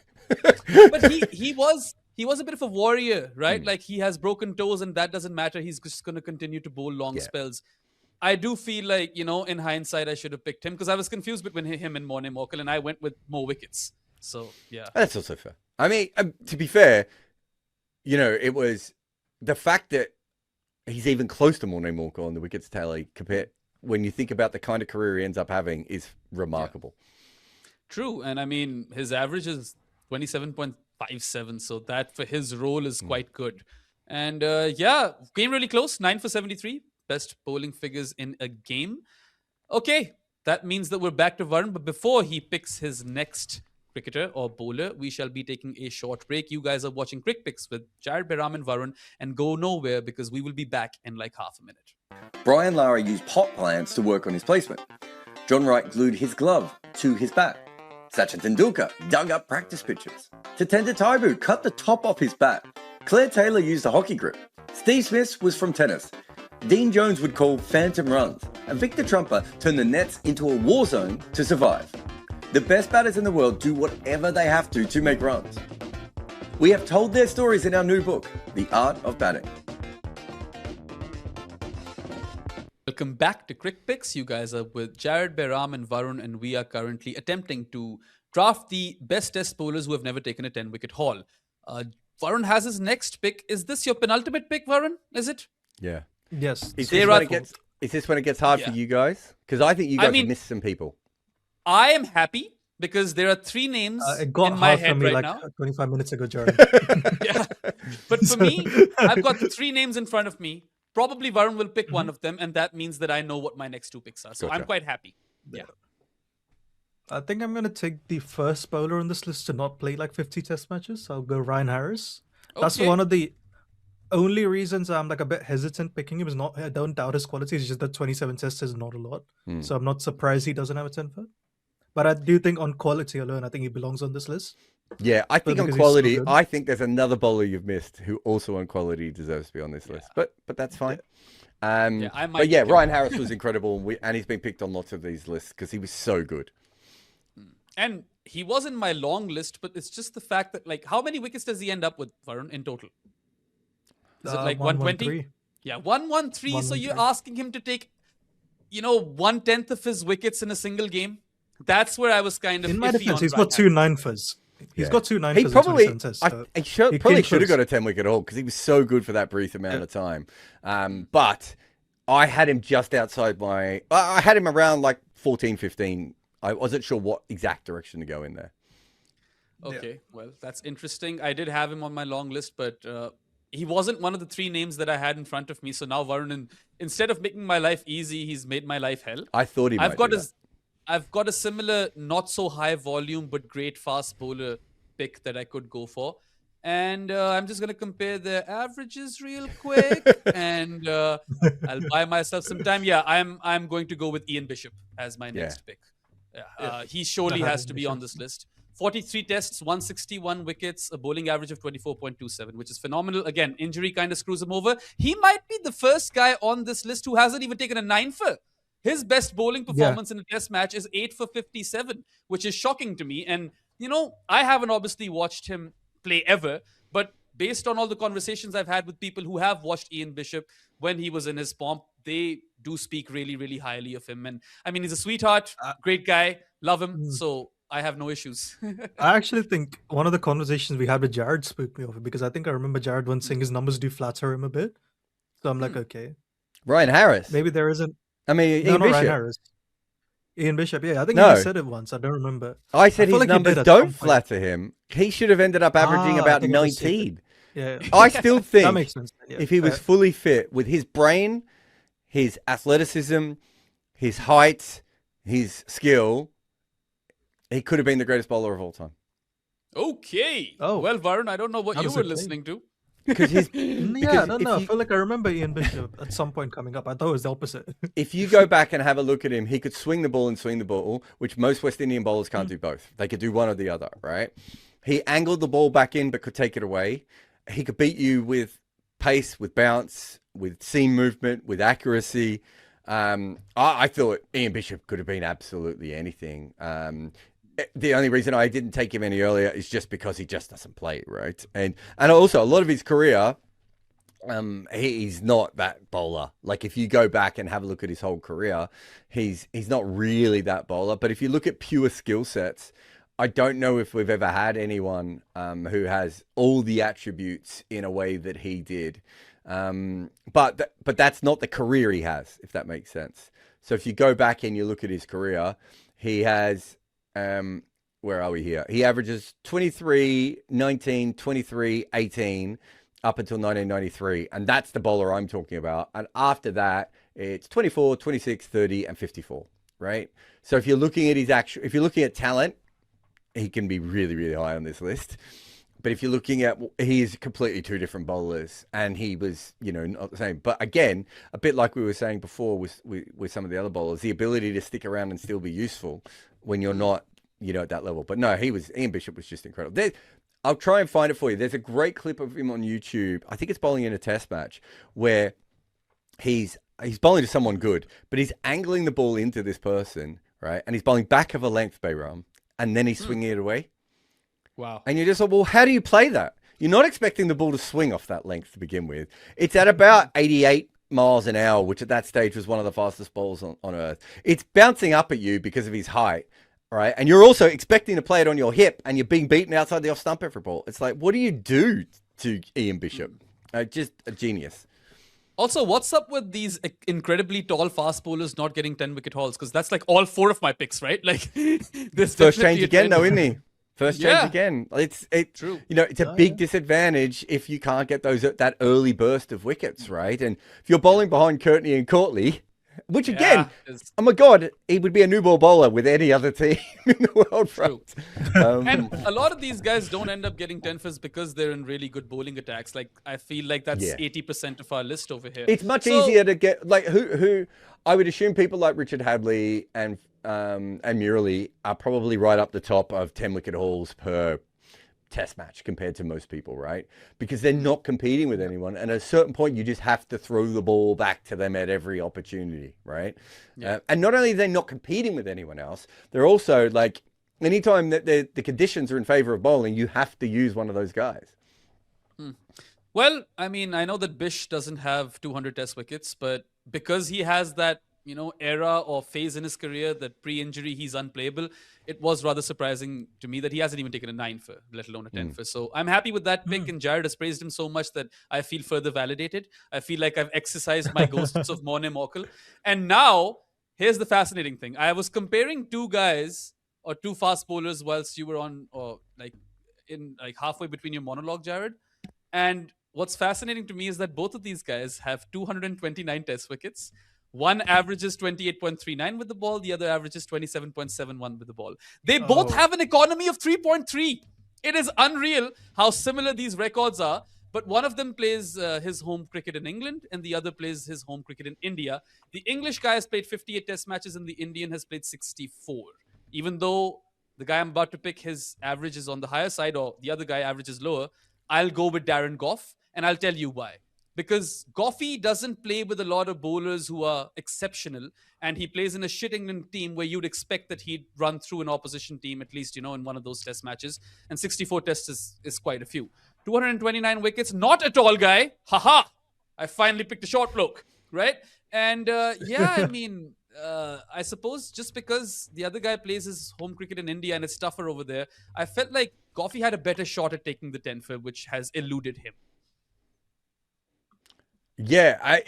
But he was a bit of a warrior, right? Like he has broken toes and that doesn't matter. He's just going to continue to bowl long spells. I do feel like, in hindsight, I should have picked him because I was confused between him and Morne Morkel, and I went with more wickets. So, yeah. That's also fair. I mean, to be fair, it was the fact that he's even close to Morne Morkel on the wickets tally compared when you think about the kind of career he ends up having is remarkable. Yeah. True. And I mean, his average is 27.57. So that for his role is quite good. And came really close. 9 for 73. Best bowling figures in a game. Okay, that means that we're back to Varun. But before he picks his next cricketer or bowler, we shall be taking a short break. You guys are watching CrickPicks with Jarrod, Behram and Varun, and go nowhere because we will be back in like half a minute. Brian Lara used pot plants to work on his placement. John Wright glued his glove to his bat. Sachin Tendulkar dug up practice pitches. Tatenda Taibu cut the top off his bat. Claire Taylor used a hockey grip. Steve Smith was from tennis. Dean Jones would call phantom runs, and Victor Trumper turned the nets into a war zone to survive. The best batters in the world do whatever they have to make runs. We have told their stories in our new book, The Art of Batting. Welcome back to CrickPicks. You guys are with Jarrod, Behram and Varun, and we are currently attempting to draft the best test bowlers who have never taken a 10-wicket haul. Varun has his next pick. Is this your penultimate pick, Varun? Is it? Yeah. Yes. Is this when it gets hard for you guys? Because I think you guys have missed some people. I am happy because there are 3 names it got in my hard head for me right like now. 25 minutes ago, Jarrod. Yeah. But for me, I've got the 3 names in front of me. Probably Varun will pick one of them, and that means that I know what my next 2 picks are. So I'm quite happy. Yeah. I think I'm going to take the first bowler on this list to not play like 50 test matches. I'll go Ryan Harris. That's one of the only reasons I'm like a bit hesitant picking him. Is not I don't doubt his quality. It's just that 27 tests is not a lot. So I'm not surprised he doesn't have a 10 foot. But I do think on quality alone, I think he belongs on this list. Yeah, I think on quality, I think there's another bowler you've missed who also on quality deserves to be on this list. But that's fine. Ryan Harris was incredible, and he's been picked on lots of these lists because he was so good. And he was in my long list, but it's just the fact that, like, how many wickets does he end up with, Varun, in total? Is it like 120? Yeah, 113. So you're asking him to take, 1/10 of his wickets in a single game? That's where I was kind of in my iffy defense, on he's Ryan got 2 9-fers. He's got 2 9-fers. He probably, in 27 tests, probably should have got a 10-wicket haul because he was so good for that brief amount of time. But I had him just outside I had him around like 14, 15. I wasn't sure what exact direction to go in there. Okay, well, that's interesting. I did have him on my long list, but he wasn't one of the 3 names that I had in front of me. So now Varun, instead of making my life easy, he's made my life hell. I thought he might do that. I've got a similar, not so high volume, but great fast bowler pick that I could go for. And I'm just going to compare their averages real quick. And I'll buy myself some time. Yeah, I'm going to go with Ian Bishop as my next pick. He surely has to be on this list. 43 tests, 161 wickets, a bowling average of 24.27, which is phenomenal. Again, injury kind of screws him over. He might be the first guy on this list who hasn't even taken a 9-for. His best bowling performance in a test match is 8 for 57, which is shocking to me. And, I haven't obviously watched him play ever, but based on all the conversations I've had with people who have watched Ian Bishop when he was in his pomp, they do speak really, really highly of him. And I mean, he's a sweetheart, great guy, love him. So I have no issues. I actually think one of the conversations we had with Jarrod spooked me over because I think I remember Jarrod once saying his numbers do flatter him a bit. So I'm like, okay. Ryan Harris. Maybe there isn't. I mean, Ian Bishop. Ryan Harris. Ian Bishop, yeah. I think he said it once. I don't remember. I said his numbers don't flatter him. He should have ended up averaging about 19. Yeah. I still think that makes sense. Yeah, if he was fully fit with his brain, his athleticism, his height, his skill, he could have been the greatest bowler of all time. Okay. Oh. Well, Varun, I don't know what you were listening to. Because he's I feel like I remember Ian Bishop at some point coming up. I thought it was the opposite. If you go back and have a look at him, he could swing the ball and swing the ball, which most West Indian bowlers can't do both. They could do one or the other, right? He angled the ball back in but could take it away. He could beat you with pace, with bounce, with seam movement, with accuracy. I thought Ian Bishop could have been absolutely anything. The only reason I didn't take him any earlier is just because he just doesn't play, right? And also a lot of his career, he's not that bowler. Like if you go back and have a look at his whole career, he's not really that bowler. But if you look at pure skill sets, I don't know if we've ever had anyone who has all the attributes in a way that he did. But that's not the career he has, if that makes sense. So if you go back and you look at his career, he has... where are we here? He averages 23, 19, 23, 18 up until 1993. And that's the bowler I'm talking about. And after that, it's 24, 26, 30, and 54, right? So if you're looking at if you're looking at talent, he can be really, really high on this list. But if you're looking at, he's completely 2 different bowlers, and he was, not the same. But again, a bit like we were saying before with some of the other bowlers, the ability to stick around and still be useful when you're not, at that level. But no, Ian Bishop was just incredible. I'll try and find it for you. There's a great clip of him on YouTube. I think it's bowling in a test match where he's bowling to someone good, but he's angling the ball into this person, right? And he's bowling back of a length, Behram. and then he's swinging it away. Wow. And you're just like, well, how do you play that? You're not expecting the ball to swing off that length to begin with. It's at about 88 miles an hour, which at that stage was one of the fastest balls on Earth. It's bouncing up at you because of his height, right? And you're also expecting to play it on your hip, and you're being beaten outside the off stump every ball. It's like, what do you do to Ian Bishop? Just a genius. Also, what's up with these incredibly tall fast bowlers not getting 10-wicket hauls? Because that's like all 4 of my picks, right? Like this First change again, though, isn't he? First change Yeah. again. It's True. You know, it's a big disadvantage if you can't get that early burst of wickets, right? And if you're bowling behind Courtney and Courtley, which again, oh my God, he would be a new ball bowler with any other team in the world. True. And a lot of these guys don't end up getting 10 fers because they're in really good bowling attacks. Like I feel like that's 80% of our list over here. It's much easier to get like who I would assume people like Richard Hadley and Murali are probably right up the top of 10-wicket hauls per test match compared to most people, right? Because they're not competing with anyone, and at a certain point you just have to throw the ball back to them at every opportunity, right? And not only are they not competing with anyone else, they're also like anytime that the conditions are in favor of bowling, you have to use one of those guys. Well, I mean, I know that Bish doesn't have 200 test wickets, but because he has that, you know, era or phase in his career that pre-injury he's unplayable, it was rather surprising to me that he hasn't even taken a 9 for, let alone a 10 for. So I'm happy with that pick, and Jarrod has praised him so much that I feel further validated. I feel like I've exercised my ghosts of Morne Morkel. And now, here's the fascinating thing. I was comparing 2 guys or 2 fast bowlers whilst you were on, or like in like halfway between your monologue, Jarrod. And what's fascinating to me is that both of these guys have 229 test wickets. One averages 28.39 with the ball. The other averages 27.71 with the ball. They both have an economy of 3.3. It is unreal how similar these records are. But one of them plays his home cricket in England, and the other plays his home cricket in India. The English guy has played 58 test matches, and the Indian has played 64. Even though the guy I'm about to pick, his average is on the higher side, or the other guy averages lower, I'll go with Darren Gough, and I'll tell you why. Because Goughy doesn't play with a lot of bowlers who are exceptional, and he plays in a shit England team where you'd expect that he'd run through an opposition team, at least, you know, in one of those test matches. And 64 tests is quite a few. 229 wickets, not a tall guy. Haha! I finally picked a short bloke, right? And I mean, I suppose just because the other guy plays his home cricket in India and it's tougher over there, I felt like Goughy had a better shot at taking the 10 for, which has eluded him. Yeah,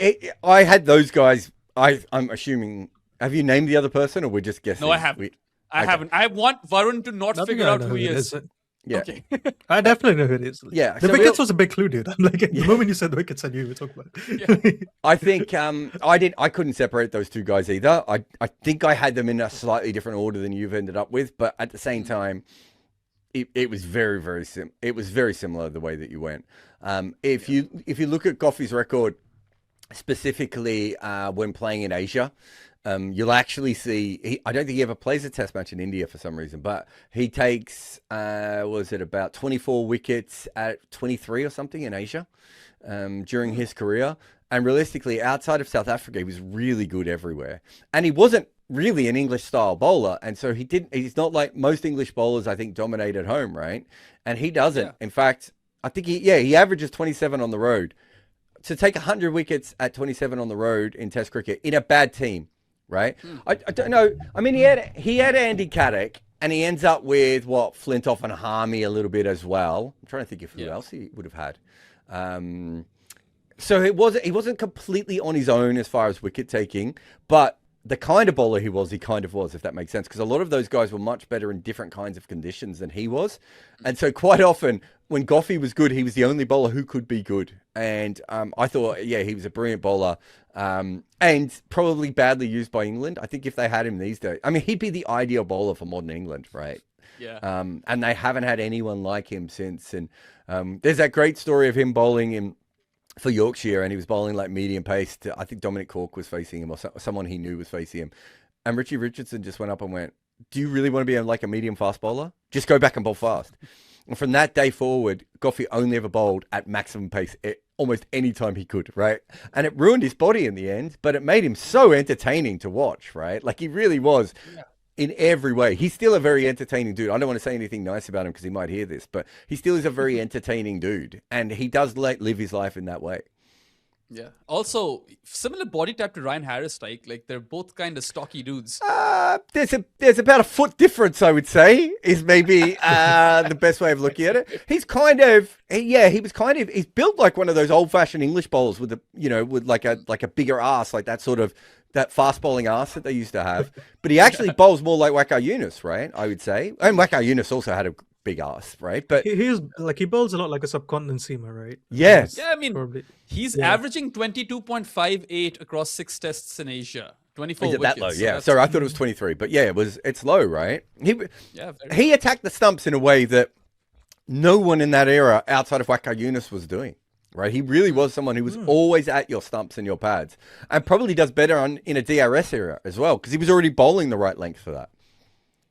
I had those guys. I'm assuming. Have you named the other person, or we're just guessing? No, I haven't. I haven't. I want Varun to not figure out who he is. Yeah, Okay. I definitely know who it is. Yeah, the so wickets was a big clue, dude. I'm like, the moment you said the wickets, I knew we were talking about it. I think I couldn't separate those 2 guys either. I think I had them in a slightly different order than you've ended up with, but at the same time, it was very, very it was very similar the way that you went. If you look at Goughy's record, specifically when playing in Asia, you'll actually see, I don't think he ever plays a test match in India for some reason, but he takes, about 24 wickets at 23 or something in Asia during his career. And realistically, outside of South Africa, he was really good everywhere. And he wasn't really an English style bowler, and so he's not like most English bowlers I think dominate at home, right? And he doesn't. In fact, I think he averages 27 on the road. To take 100 wickets at 27 on the road in Test cricket in a bad team, right? I don't know. I mean, he had Andy Caddick, and he ends up with Flintoff and Harmy a little bit as well. I'm trying to think of who else he would have had. So he wasn't completely on his own as far as wicket taking, but the kind of bowler he kind of was, if that makes sense, because a lot of those guys were much better in different kinds of conditions than he was. And so quite often when Goughy was good, he was the only bowler who could be good. And I thought, he was a brilliant bowler, and probably badly used by England. I think if they had him these days, I mean, he'd be the ideal bowler for modern England, right? Yeah. And they haven't had anyone like him since. And there's that great story of him bowling for Yorkshire, and he was bowling like medium pace to, I think Dominic Cork was facing him, or someone he knew was facing him. And Richie Richardson just went up and went, "Do you really want to be like a medium fast bowler? Just go back and bowl fast." And from that day forward, Goughy only ever bowled at maximum pace almost any time he could, right? And it ruined his body in the end, but it made him so entertaining to watch, right? Like he really was. in every way. He's still a very entertaining dude. I don't want to say anything nice about him because he might hear this, but he still is a very entertaining dude, and he does live his life in that way. Yeah. Also, similar body type to Ryan Harris, like they're both kind of stocky dudes. There's about a foot difference, I would say, is maybe the best way of looking at it. He's built like one of those old-fashioned English bowlers with with like a bigger ass, like that fast bowling ass that they used to have. But he actually bowls more like Wagner Yunus, right? I would say. And Wagner Yunus also had a big ass, right? But he bowls a lot like a subcontinent seamer, right? Yes. Yeah, I mean, he's averaging 22.58 across 6 tests in Asia. 24 Is it wickets. that low? Yeah. Sorry, I thought it was 23. But yeah, it's low, right? He attacked the stumps in a way that no one in that era outside of Wagner Yunus was doing. Right, he really was someone who was always at your stumps and your pads, and probably does better in a DRS era as well because he was already bowling the right length for that.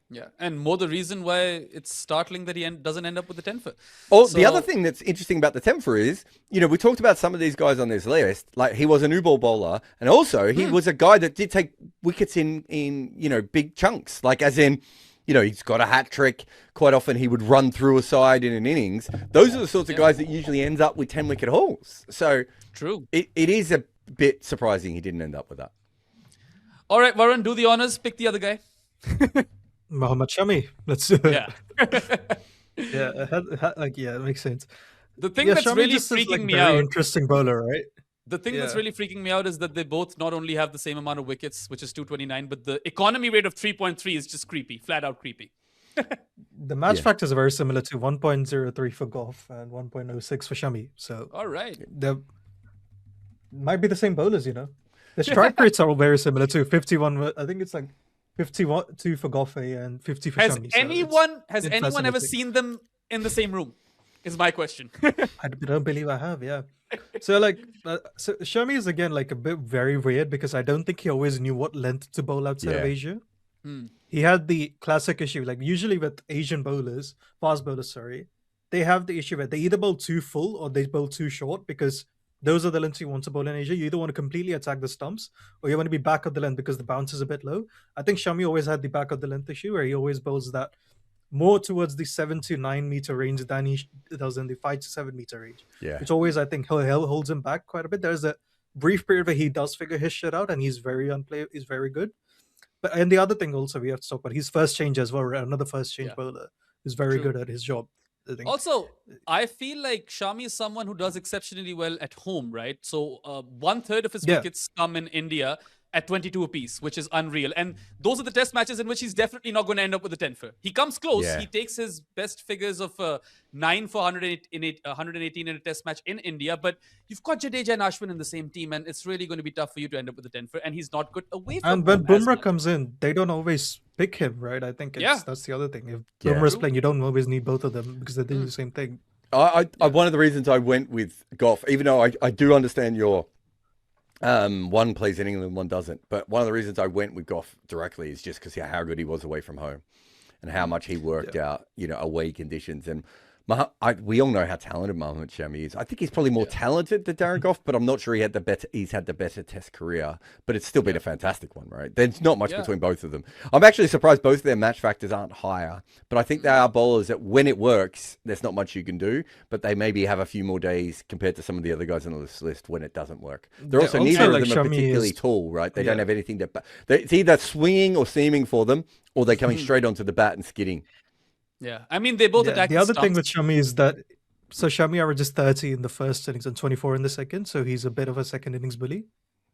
Yeah, and more the reason why it's startling that he doesn't end up with the 10 for. The other thing that's interesting about the 10 for is, we talked about some of these guys on this list. Like he was a new ball bowler, and also he was a guy that did take wickets in big chunks, like as in. He's got a hat trick. Quite often he would run through a side in an innings. Those are the sorts of guys that usually ends up with 10-wicket hauls. So true. It is a bit surprising he didn't end up with that. All right, Varun, do the honors. Pick the other guy. Muhammad Shami. Let's do it. Yeah. It makes sense. The thing that's Shami really just is, freaking me very out. Interesting bowler, right? The thing that's really freaking me out is that they both not only have the same amount of wickets, which is 229, but the economy rate of 3.3 is just creepy, flat out creepy. The match factors are very similar to 1.03 for Gough and 1.06 for Shami. So all right, they might be the same bowlers, The strike rates are all very similar too. 51, I think it's like 51 for Gough and 50 for Shami. Has anyone ever seen them in the same room? Is my question. I don't believe I have. Yeah. So so Shami is again like a bit very weird because I don't think he always knew what length to bowl outside of Asia. He had the classic issue, like usually with Asian bowlers, fast bowlers, they have the issue where they either bowl too full or they bowl too short because those are the lengths you want to bowl in Asia. You either want to completely attack the stumps or you want to be back of the length because the bounce is a bit low. I think Shami always had the back of the length issue where he always bowls that more towards the 7 to 9 meter range than he does in the 5 to 7 meter range. Yeah. Which always, I think, holds him back quite a bit. There's a brief period where he does figure his shit out and he's very he's very good. And the other thing also we have to talk about, he's first change as well, right? Another first change bowler who's very good at his job. Also, I feel like Shami is someone who does exceptionally well at home, right? So 1/3 of his wickets come in India at 22 apiece, which is unreal. And those are the test matches in which he's definitely not going to end up with a 10 for. He comes close. He takes his best figures of 9 for 118 in a test match in India. But you've got Jadeja and Ashwin in the same team, and it's really going to be tough for you to end up with a 10 for. And he's not good away from And when Bumrah comes in, they don't always pick him, right? I think that's the other thing. If Bumrah's playing, you don't always need both of them because they do the same thing. One of the reasons I went with Gough, even though I do understand your one plays in England, one doesn't. But one of the reasons I went with Gough directly is just because how good he was away from home and how much he worked out, away conditions. And we all know how talented Mohammad Shami is. I think he's probably more talented than Darren Gough, but I'm not sure he's had the better test career. But it's still been a fantastic one, right? There's not much between both of them. I'm actually surprised both of their match factors aren't higher. But I think they are bowlers that when it works, there's not much you can do. But they maybe have a few more days compared to some of the other guys on this list when it doesn't work. They're also neither of them are particularly tall, right? They don't have anything it's either swinging or seaming for them, or they're coming straight onto the bat and skidding. Yeah, I mean, they both attack. The other thing with Shami is that Shami averages 30 in the first innings and 24 in the second, so he's a bit of a second innings bully.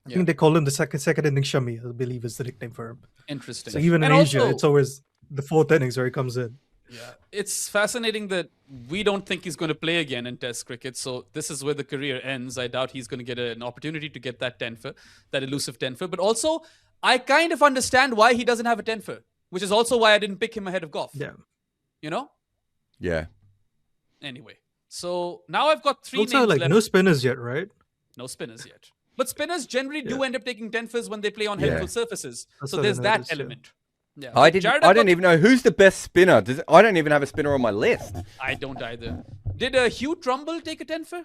I think they call him the second innings Shami, I believe is the nickname for him. Interesting. So even in Asia, it's always the fourth innings where he comes in. Yeah, it's fascinating that we don't think he's going to play again in Test cricket. So this is where the career ends. I doubt he's going to get an opportunity to get that 10 for, that elusive 10 for. But also, I kind of understand why he doesn't have a 10 for, which is also why I didn't pick him ahead of Gough. Yeah. Yeah. Anyway, so now I've got 3 also, names like left. No spinners yet, right? No spinners yet. But spinners generally do end up taking 10 fors when they play on helpful surfaces. So there's that element. Yeah. I didn't even know who's the best spinner. I don't even have a spinner on my list. I don't either. Did Hugh Trumbull take a 10 for?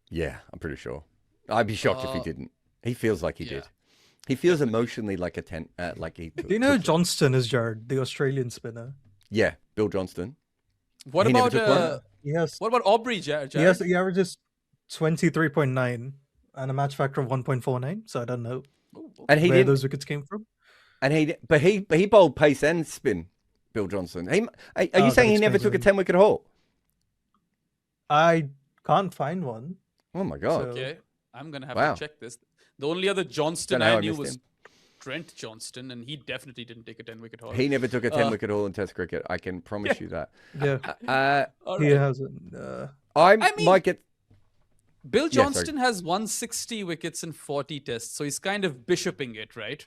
Yeah, I'm pretty sure. I'd be shocked if he didn't. He feels like he did. He feels emotionally like a 10, like he. Do you know Johnston is Jarrod, the Australian spinner? Yeah, Bill Johnston. What He never about took one. Yes. what about Aubrey, Jarrod? Yes, he averages 23.9 and a match factor of 1.49. So I don't know And he where did. those wickets came from. And he bowled pace and spin. Bill Johnston. Are you that saying he never explains took a it. 10-wicket haul? I can't find one. Oh my god. So- Okay, I'm gonna have Wow. to check this. The only other Johnston Don't know how I I knew missed was him. Trent Johnston, and he definitely didn't take a 10-wicket haul. He never took a 10-wicket haul in Test cricket. I can promise you that. Yeah, All he right. hasn't. I mean- might get. Bill Yeah, sorry. Johnston has 160 wickets in 40 tests, so he's kind of bishoping it, right?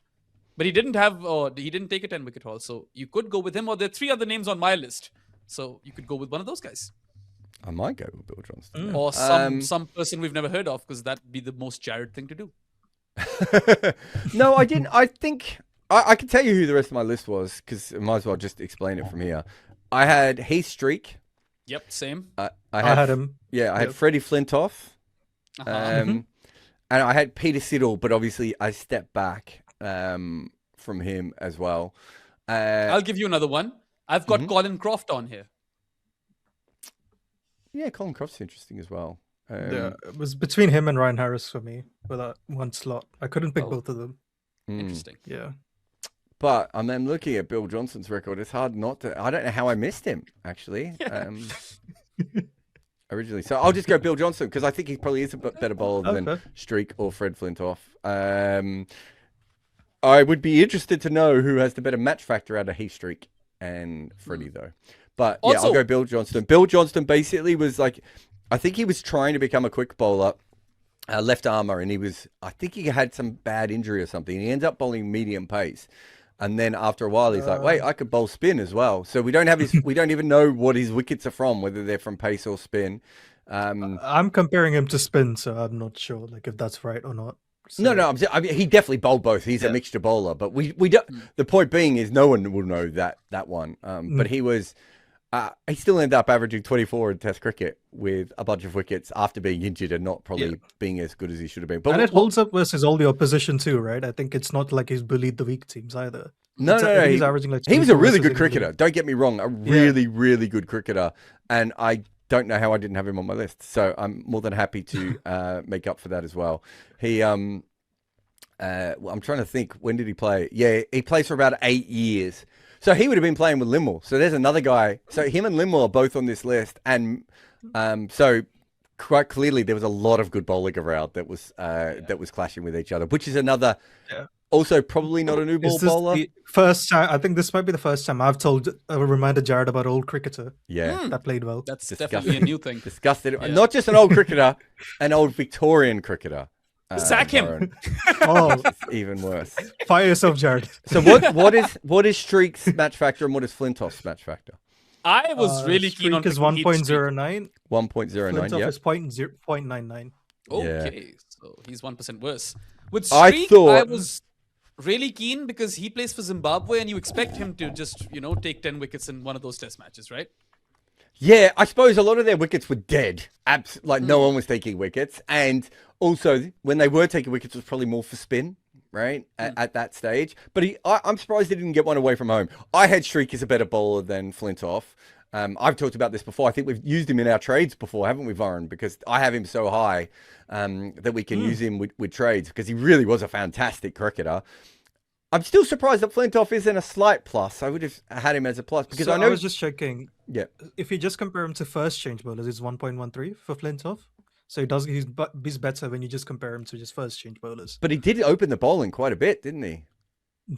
But he didn't take a 10-wicket haul, so you could go with him. Or there are 3 other names on my list, so you could go with one of those guys, I might go with Bill Johnston. or some person we've never heard of, because that'd be the most Jarrod thing to do. No, I didn't. I think I can tell you who the rest of my list was because I might as well just explain it from here. I had Heath Streak. Yep, same. I had him. Yeah, I had Yep. Freddie Flintoff. Uh-huh. And I had Peter Siddle, but obviously I stepped back from him as well. I'll give you another one. I've got Mhm. Colin Croft on here. Yeah, Colin Croft's interesting as well. Yeah, it was between him and Ryan Harris for me for that one slot. I couldn't pick Oh. both of them. Interesting. Yeah. But I'm then looking at Bill Johnston's record. It's hard not to. I don't know how I missed him actually. Originally, so I'll just go Bill Johnston because I think he probably is a better bowler than Okay. Streak or Fred Flintoff. I would be interested to know who has the better match factor out of Heath Streak and Freddie though. But yeah, I'll Also- go Bill Johnston. Bill Johnston basically was like, I think he was trying to become a quick bowler. Left armour, and I think he had some bad injury or something. He ends up bowling medium pace. And then after a while, he's like, wait, I could bowl spin as well. So we don't even know what his wickets are from, whether they're from pace or spin. I'm comparing him to spin, so I'm not sure like if that's right or not. So, No, I mean, he definitely bowled both. He's a mixture bowler, but we don't. The point being is no one will know that one. But he was, he still ended up averaging 24 in Test cricket with a bunch of wickets after being injured and not probably being as good as he should have been. But And it holds up versus all the opposition too, right? I think it's not like he's bullied the weak teams either. No, I no, think no. he's averaging like He was a 24 really versus good England. cricketer. Don't get me wrong, a really, really good cricketer. And I don't know how I didn't have him on my list. So I'm more than happy to make up for that as well. He, well, I'm trying to think, when did he play? Yeah, he plays for about 8 years. So he would have been playing with Lindwall. So there's another guy. So him and Lindwall are both on this list. And so quite clearly there was a lot of good bowling around that was clashing with each other, which is another. Yeah. Also, probably not a new ball Is this bowler. the first time? I think this might be the first time I've reminded Jarrod about old cricketer Yeah. that played well. That's Disgusting. definitely a new thing. Disgusted. Yeah. Not just an old cricketer, an old Victorian cricketer. Sack him. Varun. Oh, It's even worse. fire yourself, Jarrod. So what is Streak's match factor and what is Flintoff's match factor? I was really keen on Streak is picking Heath Streak. 1.09. 1.09, Flintoff yeah. is 0.99. Okay, so he's 1% worse. With I Streak, I thought- was really keen because he plays for Zimbabwe, and you expect him to just, take 10 wickets in one of those test matches, right? Yeah, I suppose a lot of their wickets were dead. Like no one was taking wickets. And also when they were taking wickets, it was probably more for spin, right? At that stage. But I'm surprised he didn't get one away from home. I had Streak as a better bowler than Flintoff. I've talked about this before. I think we've used him in our trades before, haven't we, Varun? Because I have him so high that we can use him with trades because he really was a fantastic cricketer. I'm still surprised that Flintoff isn't a slight plus. I would have had him as a plus because So I know. I was just checking. Yeah. If you just compare him to first change bowlers, it's 1.13 for Flintoff. So he's better when you just compare him to just first change bowlers. But he did open the bowling quite a bit, didn't he?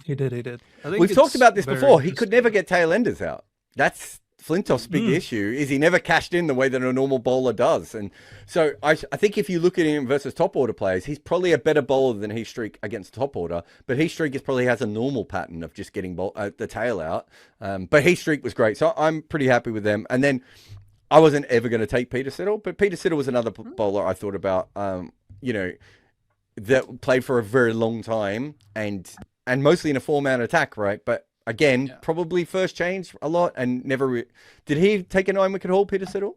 He did. I think We've talked it's about this very before. He could interesting. never get tail enders out. That's Flintoff's big issue is he never cashed in the way that a normal bowler does. And so I think if you look at him versus top order players, he's probably a better bowler than Heath Streak against top order. But Heath Streak probably has a normal pattern of just getting the tail out. But Heath Streak was great. So I'm pretty happy with them. And then I wasn't ever going to take Peter Siddle, but Peter Siddle was another bowler I thought about, that played for a very long time and mostly in a 4-man attack, right? But again, probably first change a lot and never. Did he take a 9-wicket haul, Peter Siddle?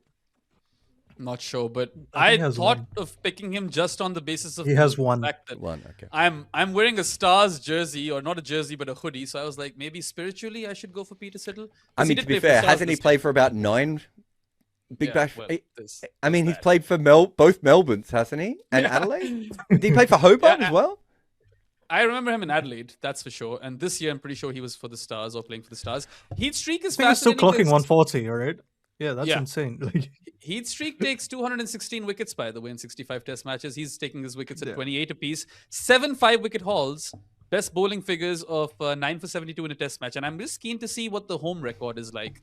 Not sure, but I think he I has thought one. of picking him just on the basis of He has the one. fact that One, okay. I'm wearing a Stars jersey, or not a jersey, but a hoodie. So I was like, maybe spiritually I should go for Peter Siddle. I 'Cause he mean, did to be play for fair, Stars hasn't he this played year. for about 9 Big Yeah, Bash? well, I mean, he's bad. played for both Melbournes, hasn't he? And Adelaide? Did he play for Hobart as well? I remember him in Adelaide, that's for sure. And this year, I'm pretty sure he was for the Stars or playing for the Stars. Heat streak is I think he's still fascinating. clocking 140, all right? Yeah, that's Yeah. insane. Like, Heat streak takes 216 wickets, by the way, in 65 Test matches. He's taking his wickets at 28 apiece. 7 5-wicket hauls. Best bowling figures of 9 for 72 in a Test match. And I'm just keen to see what the home record is like.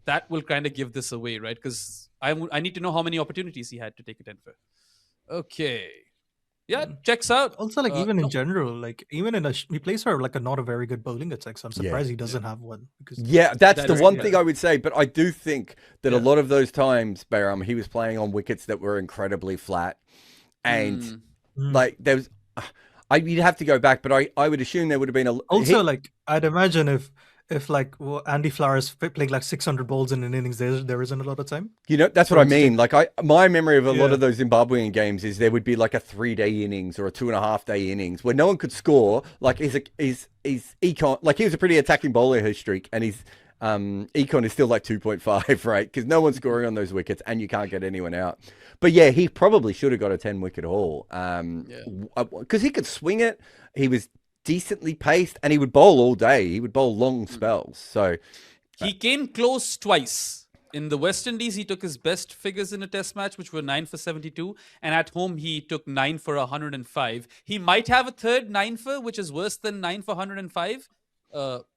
That will kind of give this away, right? Because I need to know how many opportunities he had to take a 10 for. Okay. Yeah, checks out. also, like even no. in general, like even in he plays for like a not a very good bowling attack. So I'm surprised he doesn't have one. Because Yeah, that's That the is- one yeah. thing I would say. But I do think that a Yeah. lot of those times, Behram, he was playing on wickets that were incredibly flat. And like there was, you'd have to go back, but I would assume there would have been a also, like I'd imagine if like Andy Flowers playing like 600 balls in an innings, there isn't a lot of time. You know, that's what I mean. Like my memery of a lot Yeah. of those Zimbabwean games is there would be like a 3-day innings or a 2.5-day innings where no one could score. Like he's econ, like he was a pretty attacking bowler his streak, and his econ is still like 2.5, right? Because no one's scoring on those wickets, and you can't get anyone out. But yeah, he probably should have got a 10-wicket haul. Because he could swing it. He was decently paced, and he would bowl all day. He would bowl long spells. So He came close twice. In the West Indies, he took his best figures in a Test match, which were 9 for 72. And at home, he took 9 for 105. He might have a third 9 for, which is worse than 9 for 105.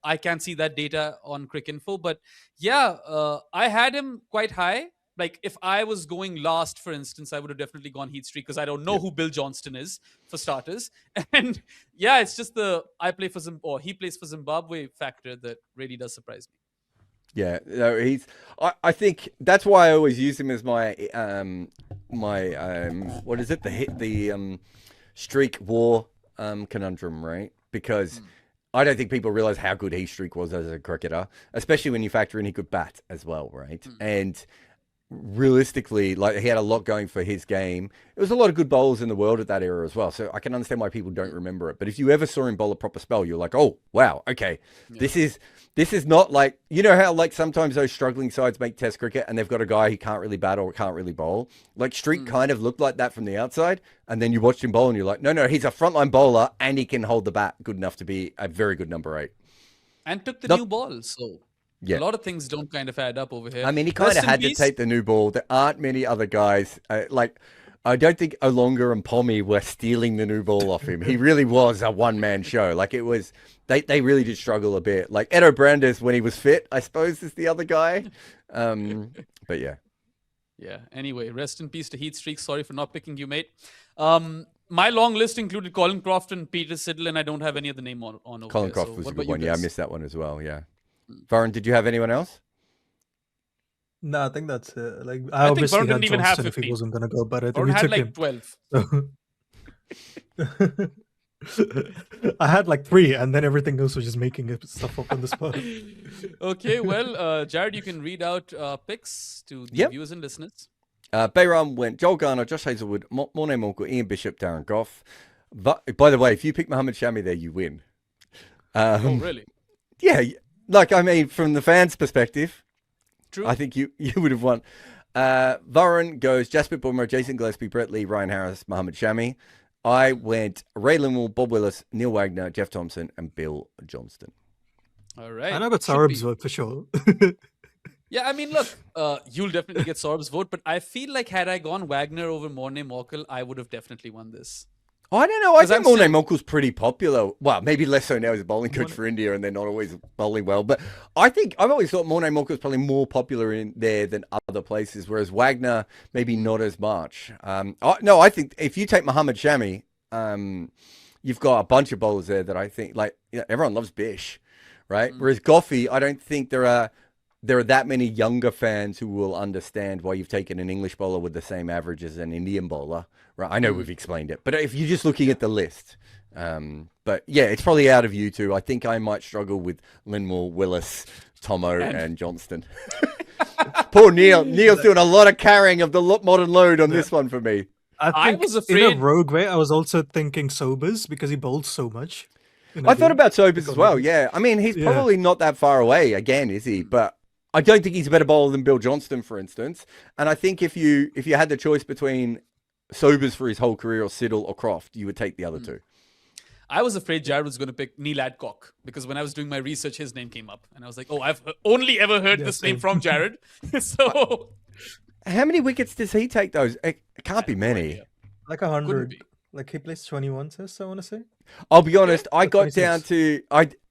I can't see that data on CrickInfo. But yeah, I had him quite high. Like if I was going last, for instance, I would have definitely gone Heat streak because I don't know who Bill Johnston is, for starters. And yeah, it's just he plays for Zimbabwe factor that really does surprise me. yeah, no, I think that's why I always use him as my what is it, the streak war conundrum, right? Because I don't think people realize how good Heat streak was as a cricketer, especially when you factor in he could bat as well, right? And realistically, like he had a lot going for his game. There was a lot of good bowlers in the world at that era as well, so I can understand why people don't remember it. But if you ever saw him bowl a proper spell, you're like, oh wow, okay, this is not like, you know how like sometimes those struggling sides make Test cricket and they've got a guy who can't really bat or can't really bowl. Like Streak kind of looked like that from the outside, and then you watched him bowl and you're like, no, he's a frontline bowler and he can hold the bat good enough to be a very good number 8. And took the new ball, so Yeah. a lot of things don't kind of add up over here. I mean, he kind Rest of in had peace. to take the new ball. There aren't many other guys. I don't think Olonga and Pommy were stealing the new ball off him. He really was a one-man show. Like it was, they really did struggle a bit. Like Edo Brandes, when he was fit, I suppose, is the other guy. But yeah. Yeah. Anyway, rest in peace to Heat Streak. Sorry for not picking you, mate. My long list included Colin Croft and Peter Siddle, and I don't have any other name on over Colin here. Croft So was a what good about you one. Yeah, I guys? missed that one as well. Yeah. Varun, did you have anyone else? No, I think that's it. Like I I think obviously Varun had didn't even have Johnston if he 15. wasn't gonna go, but I think Or we had took like him. 12. So- I had like 3, and then everything else was just making stuff up on the spot. Okay, well, Jarrod, you can read out picks to the Yep. viewers and listeners. Behram went Joel Garner, Josh Hazelwood, Morne Morkel, Ian Bishop, Darren Gough. By the way, if you pick Mohammed Shami there, you win. Oh, really? Yeah, like I mean, from the fans' perspective, True. I think you would have won. Varun goes Jasper Bumrah, Jason Gillespie, Brett Lee, Ryan Harris, Mohammed Shami. I went Ray Lindwall, Bob Willis, Neil Wagner, Jeff Thomson, and Bill Johnston. All right. I know about Should Saurabh's be- vote for sure. Yeah, I mean, look, you'll definitely get Saurabh's vote, but I feel like had I gone Wagner over Morne Morkel, I would have definitely won this. Oh, I don't know. I 'Cause think I'm Morne still- Morkel's pretty popular. Well, maybe less so now as a bowling coach for India, and they're not always bowling well. But I think I've always thought Morne Morkel was probably more popular in there than other places, whereas Wagner maybe not as much. No, I think if you take Mohammed Shami, you've got a bunch of bowlers there that I think everyone loves Bish, right? Whereas Goughy, I don't think there are that many younger fans who will understand why you've taken an English bowler with the same average as an Indian bowler. Right, I know we've explained it, but if you're just looking at the list, but yeah, it's probably out of you two. I think I might struggle with Lindwall, Willis, Tomo and Johnston. Poor Neil. Neil's doing a lot of carrying of the modern load on this one for me. I think was afraid- in a rogue way, I was also thinking Sobers because he bowls so much. I thought about Sobers as well, yeah. I mean, he's probably not that far away again, is he? But I don't think he's a better bowler than Bill Johnston, for instance. And I think if you had the choice between Sobers for his whole career or Siddle or Croft, you would take the other two. I was afraid Jarrod was going to pick Neil Adcock because when I was doing my research, his name came up. And I was like, oh, I've only ever heard this name from Jarrod. So... How many wickets does he take, those? It can't be many. Like 100. Like he plays 21 tests, I want to say. I'll be honest, I got 26. down to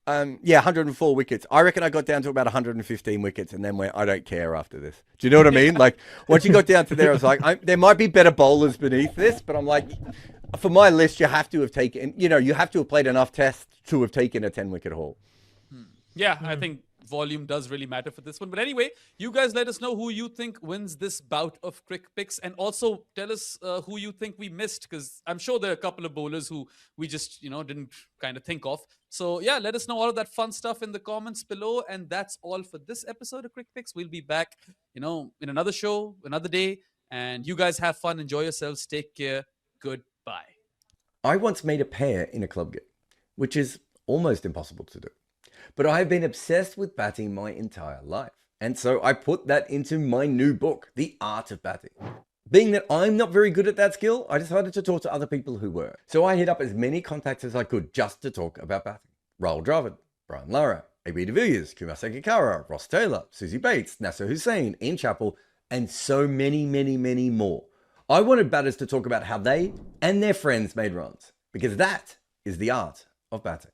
104 wickets. I reckon I got down to about 115 wickets and then went, I don't care after this. Do you know what I mean? Like once you got down to there, I was like, there might be better bowlers beneath this, but I'm like, for my list, you have to have taken, you have to have played enough tests to have taken a 10-wicket haul. Yeah, I think volume does really matter for this one. But anyway, you guys let us know who you think wins this bout of CrickPicks, and also tell us who you think we missed, because I'm sure there are a couple of bowlers who we just, didn't kind of think of. So yeah, let us know all of that fun stuff in the comments below. And that's all for this episode of CrickPicks. We'll be back, in another show, another day. And you guys have fun. Enjoy yourselves. Take care. Goodbye. I once made a pair in a club game, which is almost impossible to do. But I have been obsessed with batting my entire life. And so I put that into my new book, The Art of Batting. Being that I'm not very good at that skill, I decided to talk to other people who were. So I hit up as many contacts as I could just to talk about batting. Raul Dravid, Brian Lara, AB de Villiers, Kumar Sangakkara, Ross Taylor, Susie Bates, Nasser Hussain, Ian Chappell, and so many, many, many more. I wanted batters to talk about how they and their friends made runs, because that is the art of batting.